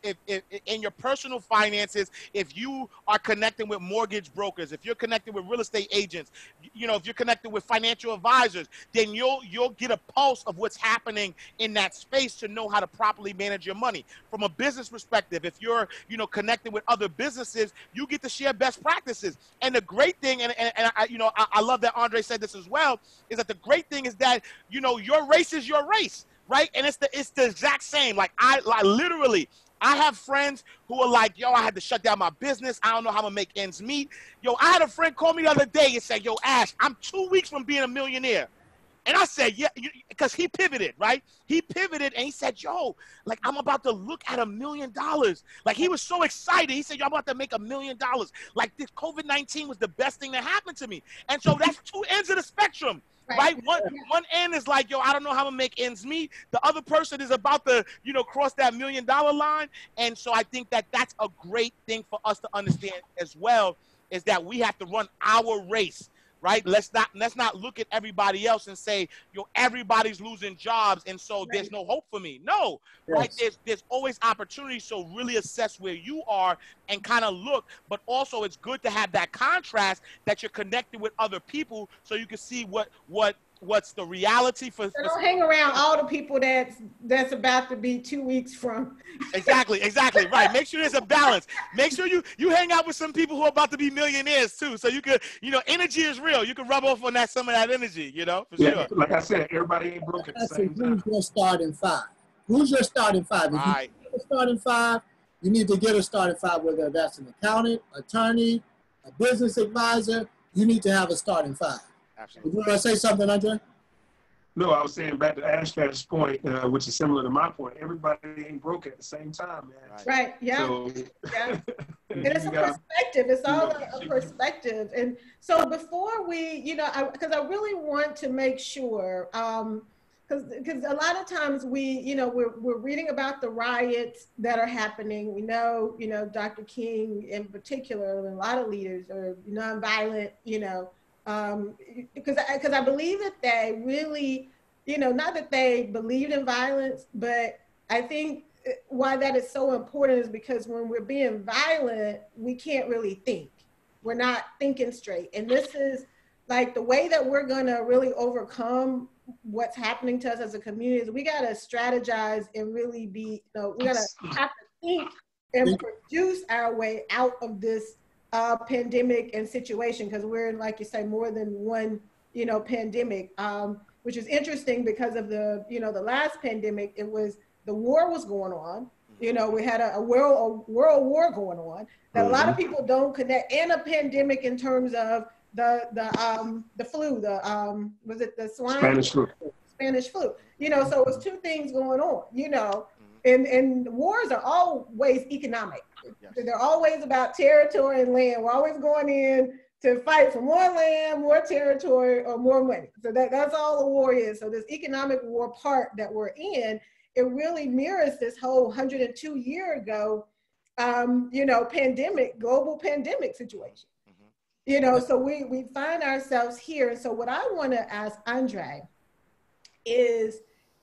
A: in your personal finances, if you are connecting with mortgage brokers, if you're connected with real estate agents, if you're connected with financial advisors, then you'll get a pulse of what's happening in that space to know how to properly manage your money. From a business perspective, if you're connected with other businesses, you get to share best practices. And the great thing, and I love that Andre said this as well, is that the great thing is that your race is your race, right? And it's the exact same. Like I literally, I have friends who are like, yo, I had to shut down my business. I don't know how I'm gonna make ends meet. Yo, I had a friend call me the other day and said, yo, Ash, I'm 2 weeks from being a millionaire. And I said, yeah, because he pivoted, right? He pivoted and he said, yo, like, I'm about to look at $1 million. Like, he was so excited. He said, yo, I'm about to make $1 million. Like, this COVID-19 was the best thing that happened to me. And so that's two ends of the spectrum, right? One end is like, yo, I don't know how to make ends meet. The other person is about to, you know, cross that $1 million line. And so I think that that's a great thing for us to understand as well, is that we have to run our race. Right? Let's not look at everybody else and say, yo, everybody's losing jobs, and so there's no hope for me. No, right? There's always opportunity. So really assess where you are and kind of look. But also, it's good to have that contrast that you're connected with other people, so you can see what's the reality for.
B: So don't hang around all the people that's about to be 2 weeks from.
A: Exactly, right. Make sure there's a balance. Make sure you hang out with some people who are about to be millionaires too, so you could, you know, energy is real. You can rub off on some of that energy, you know, for sure.
E: Like I said, everybody ain't broke at the same time.
C: Who's your starting five? Who's your starting five? If you get a starting five, you need to get a starting five, whether that's an accountant, attorney, a business advisor. You need to have a starting five.
A: Absolutely.
C: You want to say something, Andre?
E: No, I was saying back to Ashcash's point, which is similar to my point. Everybody ain't broke at the same time, man.
B: Right. Yeah.
E: So,
B: yeah. And it's a perspective. It's all a perspective. And so before we, you know, because I really want to make sure, because a lot of times we're reading about the riots that are happening. We know, you know, Dr. King in particular, and a lot of leaders are nonviolent, you know. Because I believe that they really, you know, not that they believed in violence, but I think why that is so important is because when we're being violent, we can't really think. We're not thinking straight. And this is like the way that we're going to really overcome what's happening to us as a community is we got to strategize and really be, you know, we got to have to think and produce our way out of this pandemic and situation, because we're in, like you say, more than one, you know, pandemic, which is interesting because of the, you know, the last pandemic, it was, the war was going on, you know, we had a world war going on that a lot of people don't connect, and a pandemic in terms of the flu, was it the swine? Spanish flu, you know, so it was two things going on, you know, and wars are always economic. Yes. They're always about territory and land. We're always going in to fight for more land, more territory, or more money. So that's all the war is. So this economic war part that we're in, it really mirrors this whole 102 year ago, you know, global pandemic situation. You know, so we find ourselves here. And so what I want to ask Andre is,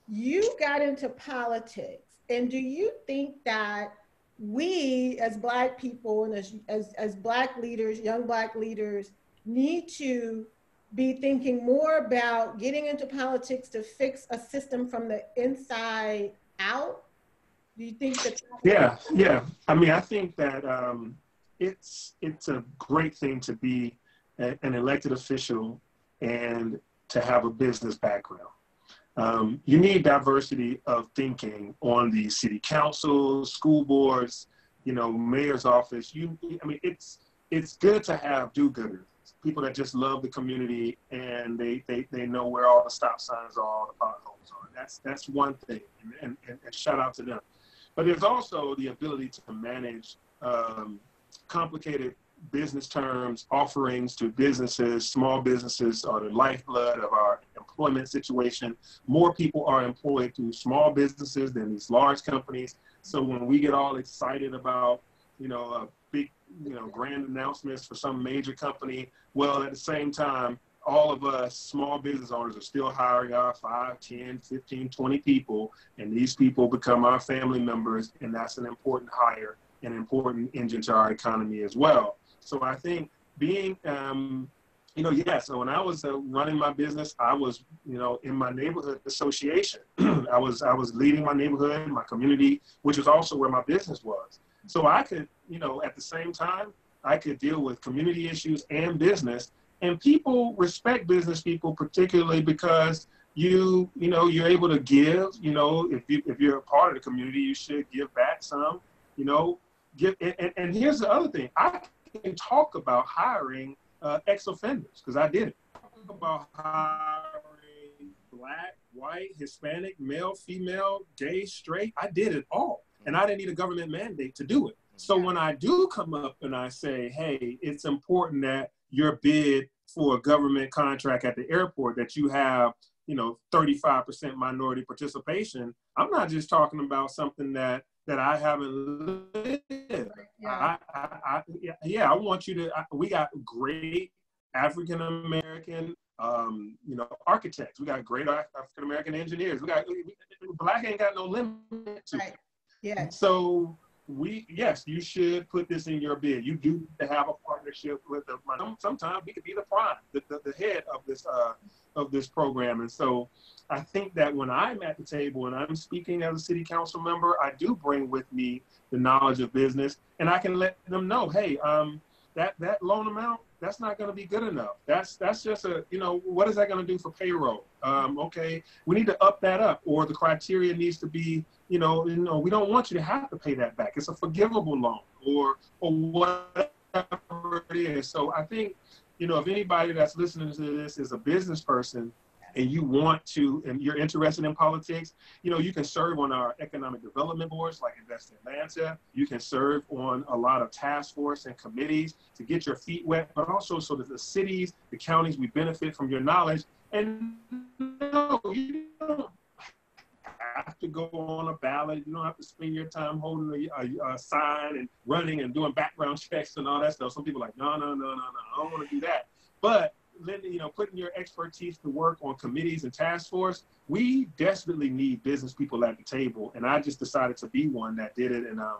B: you got into politics, and do you think that we as Black people and as Black leaders, young Black leaders, need to be thinking more about getting into politics to fix a system from the inside out? Do you think that?
E: Yeah. I mean, I think that it's a great thing to be an elected official and to have a business background. You need diversity of thinking on the city councils, school boards, you know, mayor's office. I mean, it's good to have do-gooders, people that just love the community and they know where all the stop signs are, all the potholes are. That's one thing, and shout out to them. But there's also the ability to manage complicated business terms, offerings to businesses. Small businesses are the lifeblood of our employment situation. More people are employed through small businesses than these large companies. So when we get all excited about, you know, a big, you know, grand announcements for some major company, well, at the same time, all of us small business owners are still hiring our 5, 10, 15, 20 people, and these people become our family members, and that's an important hire, an important engine to our economy as well. So I think being, you know, so when I was running my business, I was, you know, in my neighborhood association. I was leading my neighborhood, my community, which is also where my business was. So I could, you know, at the same time, I could deal with community issues and business. And people respect business people, particularly because you're able to give. You know, if you're a part of the community, you should give back some. You know, and here's the other thing. I can talk about hiring ex-offenders, because I did it. Talk about hiring white, Hispanic, male, female, gay, straight. I did it all. And I didn't need a government mandate to do it. So when I do come up and I say, hey, it's important that your bid for a government contract at the airport, that you have, 35% minority participation, I'm not just talking about something that I haven't lived.
B: Yeah.
E: I want you to, we got great African-American, architects. We got great African-American engineers. Black ain't got no limit to it.
B: Yeah.
E: So yes, you should put this in your bid. You do need to have a partnership with sometimes we could be the prime, the head of this program. And so I think that when I'm at the table and I'm speaking as a city council member, I do bring with me the knowledge of business, and I can let them know, hey, that loan amount, that's not going to be good enough. That's just what is that going to do for payroll? Okay, we need to up that up, or the criteria needs to be, we don't want you to have to pay that back. It's a forgivable loan, or whatever it is. So I think, if anybody that's listening to this is a business person, and you want to, and you're interested in politics, you can serve on our economic development boards like Invest Atlanta. You can serve on a lot of task force and committees to get your feet wet, but also so that the cities, the counties, we benefit from your knowledge. And no, you don't have to go on a ballot. You don't have to spend your time holding a sign and running and doing background checks and all that stuff. Some people are like, no, I don't want to do that. But putting your expertise to work on committees and task force, we desperately need business people at the table. And I just decided to be one that did it. And I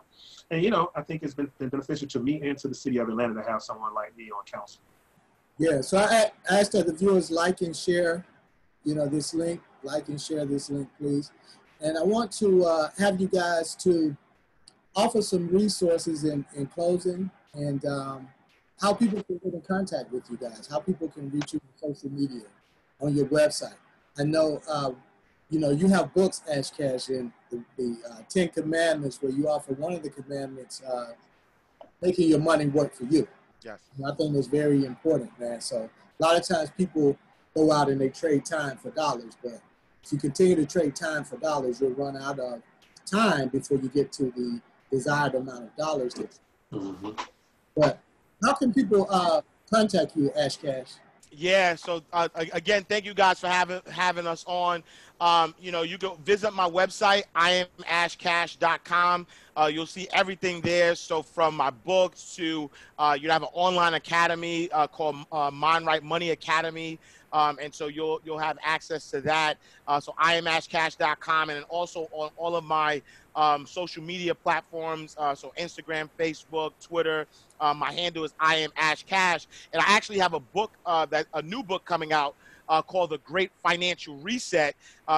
E: think it's been beneficial to me and to the city of Atlanta to have someone like me on council.
C: Yeah, so I ask that the viewers like and share, this link, please. And I want to have you guys to offer some resources in closing, and how people can get in contact with you guys, how people can reach you on social media, on your website. I know, you have books, Ash Cash, and the 10 Commandments, where you offer one of the commandments, making your money work for you.
A: Yes.
C: And I think that's very important, man. So a lot of times people go out and they trade time for dollars, but if you continue to trade time for dollars, you'll run out of time before you get to the desired amount of dollars. But how can people contact you, Ash Cash?
A: Yeah, so again, thank you guys for having us on. You go visit my website, iamashcash.com. You'll see everything there. So from my books to you have an online academy called Mind Right Money Academy. And so you'll have access to that. So iamashcash.com, and then also on all of my social media platforms, so Instagram, Facebook, Twitter. My handle is IamAshCash, and I actually have a new book coming out called The Great Financial Reset,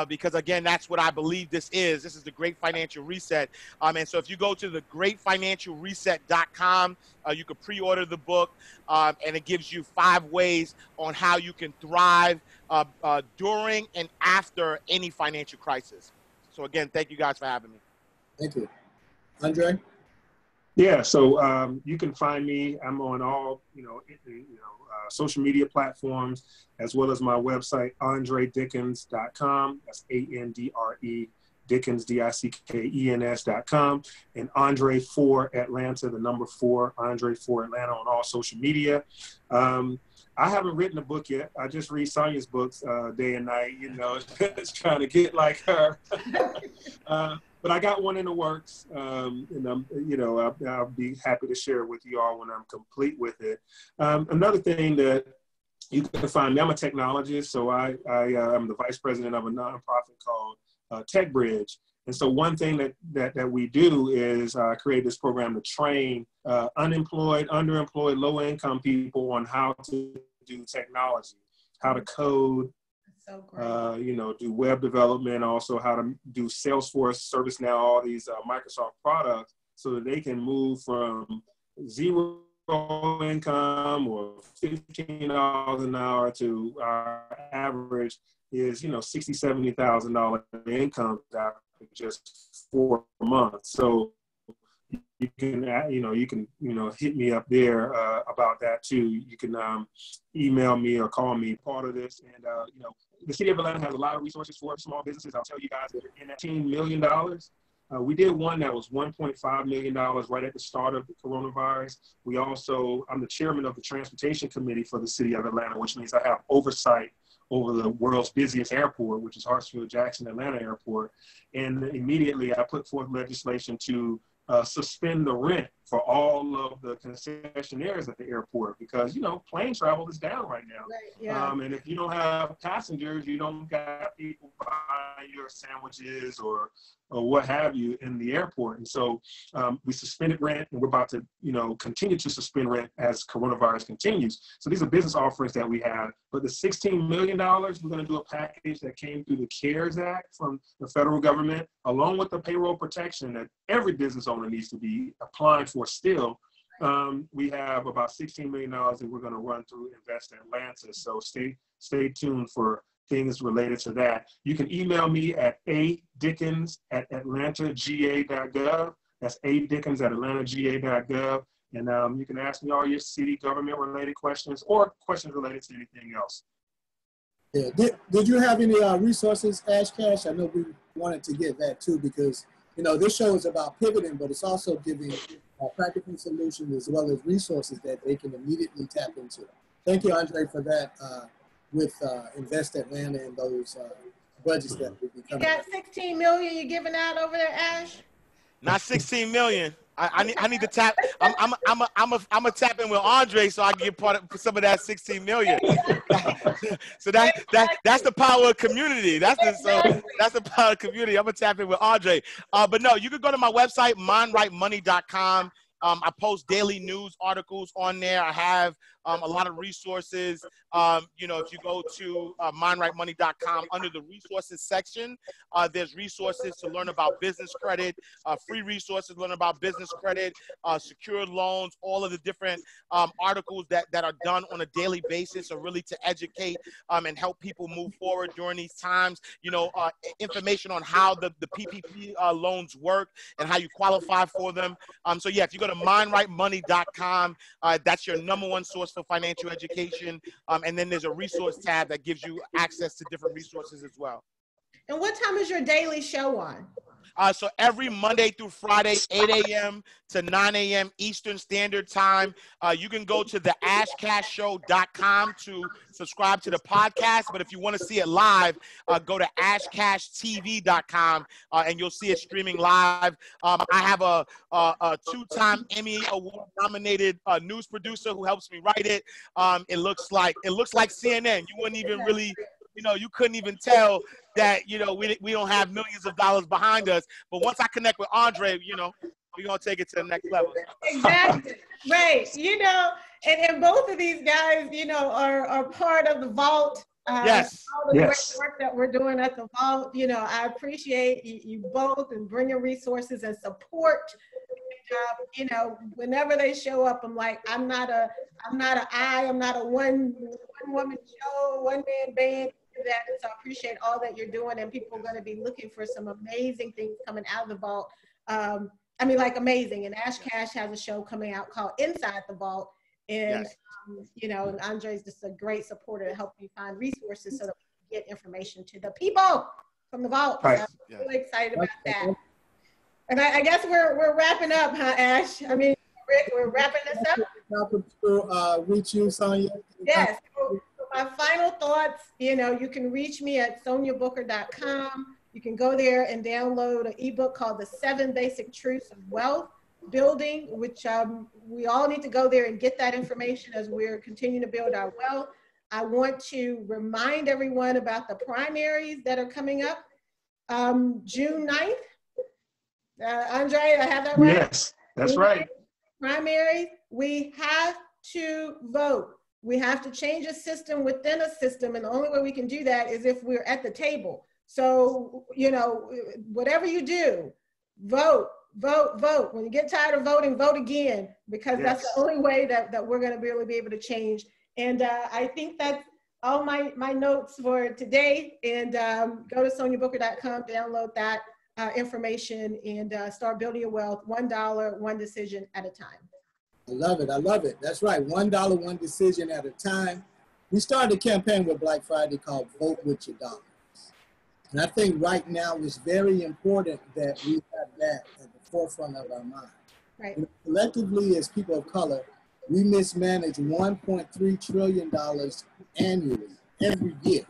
A: because again, that's what I believe this is. This is the Great Financial Reset. And so if you go to thegreatfinancialreset.com, you can pre-order the book, and it gives you 5 ways on how you can thrive during and after any financial crisis. So again, thank you guys for having me.
C: Thank you. Andre?
E: Yeah, so you can find me. I'm on all social media platforms, as well as my website, andredickens.com. That's ANDRE Dickens, DICKENS.com, and Andre for Atlanta, the number 4, Andre for Atlanta on all social media. I haven't written a book yet. I just read Sonia's books day and night, it's trying to get like her. But I got one in the works, and I'll be happy to share it with you all when I'm complete with it. Another thing that you can find me, I'm a technologist, so I'm the vice president of a nonprofit called TechBridge. And so one thing that we do is create this program to train unemployed, underemployed, low-income people on how to do technology, how to code,
B: So great.
E: do web development, also how to do Salesforce, ServiceNow, all these Microsoft products, so that they can move from zero income or $15 an hour to our average is, $60,000, $70,000 income after just 4 months. So you can, hit me up there about that too. You can email me or call me part of this. And, the city of Atlanta has a lot of resources for small businesses. I'll tell you guys that are in that $10 million. We did one that was $1.5 million right at the start of the coronavirus. We also, I'm the chairman of the transportation committee for the city of Atlanta, which means I have oversight over the world's busiest airport, which is Hartsfield-Jackson Atlanta Airport. And immediately I put forth legislation to suspend the rent for all of the concessionaires at the airport because, you know, plane travel is down right now.
B: Right, yeah.
E: And if you don't have passengers, you don't got people buying your sandwiches or what have you in the airport. And so we suspended rent, and we're about to, you know, continue to suspend rent as coronavirus continues. So these are business offerings that we have. But the $16 million, we're going to do a package that came through the CARES Act from the federal government, along with the payroll protection that every business owner needs to be applying for still. We have about $16 million that we're going to run through Invest Atlanta. So stay tuned for things related to that. You can email me at adickens@atlantagA.gov. That's adickens@atlantagA.gov. And you can ask me all your city government related questions or questions related to anything else.
C: Yeah. Did you have any resources, Ash Cash? I know we wanted to get that too because, you know, this show is about pivoting, but it's also giving practical solutions as well as resources that they can immediately tap into. Thank you, Andre, for that with Invest Atlanta and those budgets that will be coming.
B: You got 16 million you're giving out over there, Ash?
A: Not 16 million. I need to tap. I'm a tap in with Andre so I can get part of some of that 16 million. So that's the power of community. That's the power of community. I'm gonna tap in with Andre. But no, you can go to my website, mindrightmoney.com. I post daily news articles on there. I have a lot of resources. You know, if you go to mindrightmoney.com, under the resources section, there's resources to learn about business credit, free resources to learn about business credit, secured loans, all of the different articles that are done on a daily basis are really to educate and help people move forward during these times. You know, information on how the PPP loans work and how you qualify for them. So yeah, if you go to mindrightmoney.com, that's your #1 source for financial education. And then there's a resource tab that gives you access to different resources as well.
B: And what time is your daily show on?
A: So every Monday through Friday, 8 a.m. to 9 a.m. Eastern Standard Time. You can go to the ashcashshow.com to subscribe to the podcast. But if you want to see it live, go to ashcashtv.com and you'll see it streaming live. I have a 2-time Emmy Award nominated news producer who helps me write it. It looks like CNN. You wouldn't even really, you know, you couldn't even tell that, you know, we don't have millions of dollars behind us. But once I connect with Andre, you know, we're going to take it to the next level.
B: Exactly. Right. You know, and both of these guys, you know, are part of the vault.
A: Yes.
B: All the great work that we're doing at the vault. You know, I appreciate you both and bringing resources and support. You know, whenever they show up, I'm like, I'm not a one woman show, one man band. That, so I appreciate all that you're doing, and people are going to be looking for some amazing things coming out of the vault. I mean, like amazing. And Ash Cash has a show coming out called Inside the Vault, and you know, and Andre's just a great supporter to help me find resources so that we can get information to the people from the vault.
E: Right.
B: So I'm really excited about that. And I guess we're wrapping up, huh, Ash? I mean, Rick, we're wrapping this up.
C: Reach you, Sonia.
B: Yes. So my final thoughts, you know, you can reach me at soniabooker.com. You can go there and download an ebook called The 7 Basic Truths of Wealth Building, which we all need to go there and get that information as we're continuing to build our wealth. I want to remind everyone about the primaries that are coming up June 9th. Andre, I have that right?
E: Yes, that's right.
B: Primaries, we have to vote. We have to change a system within a system, and the only way we can do that is if we're at the table. So, you know, whatever you do, vote, vote, vote. When you get tired of voting, vote again, because that's the only way that we're going to really be able to change. And I think that's all my notes for today. And go to soniabooker.com, download that information, and start building your wealth $1, one decision at a time.
C: I love it. I love it. That's right. $1, one decision at a time. we started a campaign with Black Friday called Vote With Your Dollars. And I think right now it's very important that we have that at the forefront of our mind.
B: Right.
C: And collectively, as people of color, we mismanage $1.3 trillion annually, every year.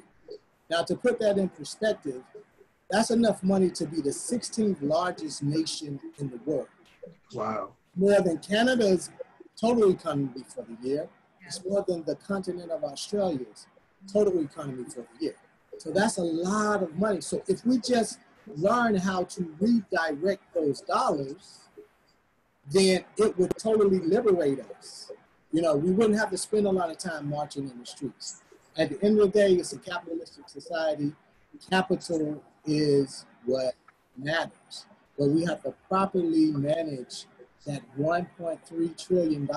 C: Now, to put that in perspective, that's enough money to be the 16th largest nation in the world.
E: Wow.
C: More than Canada's total economy for the year. It's more than the continent of Australia's total economy for the year. So that's a lot of money. So if we just learn how to redirect those dollars, then it would totally liberate us. You know, we wouldn't have to spend a lot of time marching in the streets. At the end of the day, it's a capitalistic society. Capital is what matters. But we have to properly manage that $1.3 trillion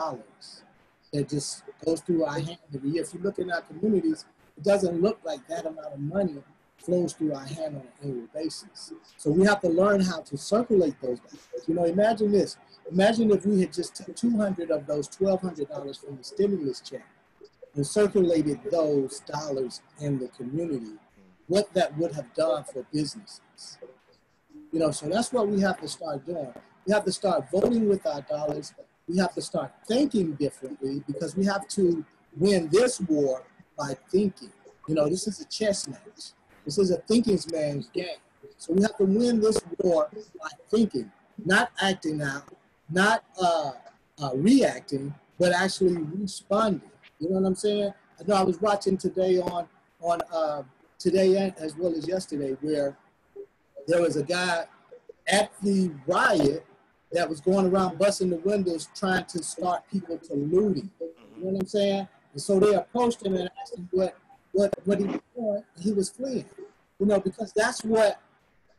C: that just goes through our hand every year. If you look in our communities, it doesn't look like that amount of money flows through our hand on an annual basis. So we have to learn how to circulate those dollars. You know, imagine this. Imagine if we had just took 200 of those $1,200 from the stimulus check and circulated those dollars in the community, what that would have done for businesses. You know, so that's what we have to start doing. We have to start voting with our dollars. We have to start thinking differently, because we have to win this war by thinking. You know, this is a chess match. This is a thinking man's game. So we have to win this war by thinking, not acting out, not reacting, but actually responding. You know what I'm saying? I know I was watching today on today as well as yesterday, where there was a guy at the riot that was going around busting the windows trying to start people to looting. You know what I'm saying? And so they approached him and asked him what he was doing. He was fleeing. You know, because that's what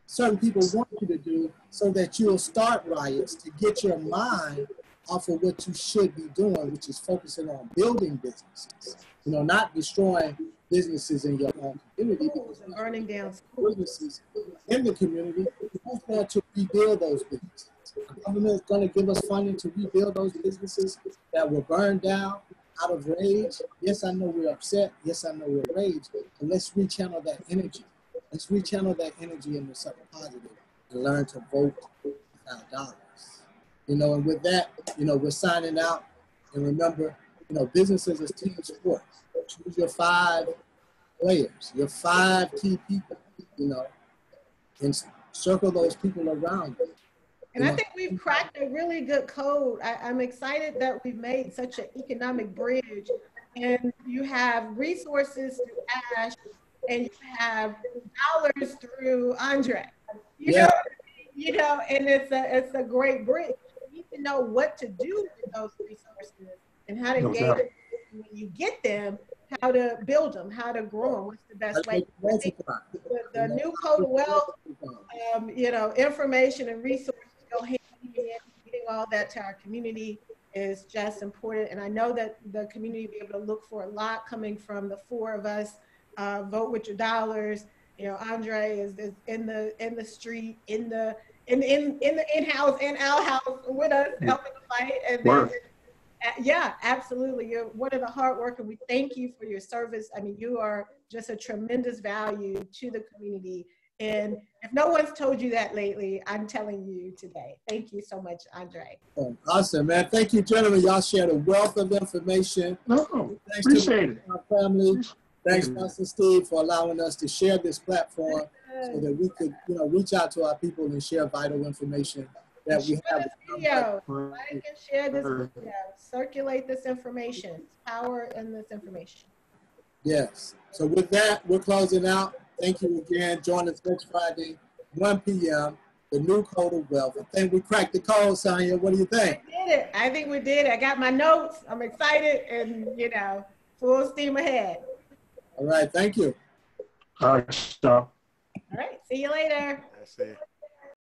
C: certain people want you to do, so that you'll start riots to get your mind off of what you should be doing, which is focusing on building businesses. You know, not destroying businesses in your own community, because
B: burning down
C: businesses in the community, who's going to rebuild those businesses? The government is going to give us funding to rebuild those businesses that were burned down out of rage. Yes, I know we're upset. Yes, I know we're rage. But let's rechannel that energy. Let's rechannel that energy into something positive and learn to vote with our dollars. You know, and with that, you know, we're signing out. And remember, you know, businesses is team sports. Choose your 5 players, your 5 key people, you know, and circle those people around you.
B: And I think we've cracked a really good code. I'm excited that we've made such an economic bridge, and you have resources through Ash, and you have dollars through Andre. You know, and it's a great bridge. You need to know what to do with those resources and how to engage them when you get them, how to build them, how to grow them, what's the best way. The new code of wealth, you know, information and resources go hand in hand. Getting all that to our community is just important. And I know that the community will be able to look for a lot coming from the 4 of us. Vote with your dollars. You know, Andre is in the street, in the in-house and out-house with us, helping to fight. And then, yeah, absolutely. You're one of the hard workers. We thank you for your service. I mean, you are just a tremendous value to the community. And if no one's told you that lately, I'm telling you today. Thank you so much, Andre.
C: Oh, awesome, man. Thank you, gentlemen. Y'all shared a wealth of information. Thanks
E: Appreciate
C: to our family. Thanks, Pastor Steve, for allowing us to share this platform so that we could, you know, reach out to our people and share vital information that we have.
B: Video. Like and share this video. Circulate this information. There's power in this information.
C: Yes. So with that, we're closing out. Thank you again. Join us next Friday, 1 p.m., the new Code of Wealth. I think we cracked the code, Sonia. What do you think?
B: We did it. I think we did it. I got my notes. I'm excited and, you know, full steam ahead.
C: All right. Thank you.
E: All right, stop.
B: All right. See you later.
A: That's it.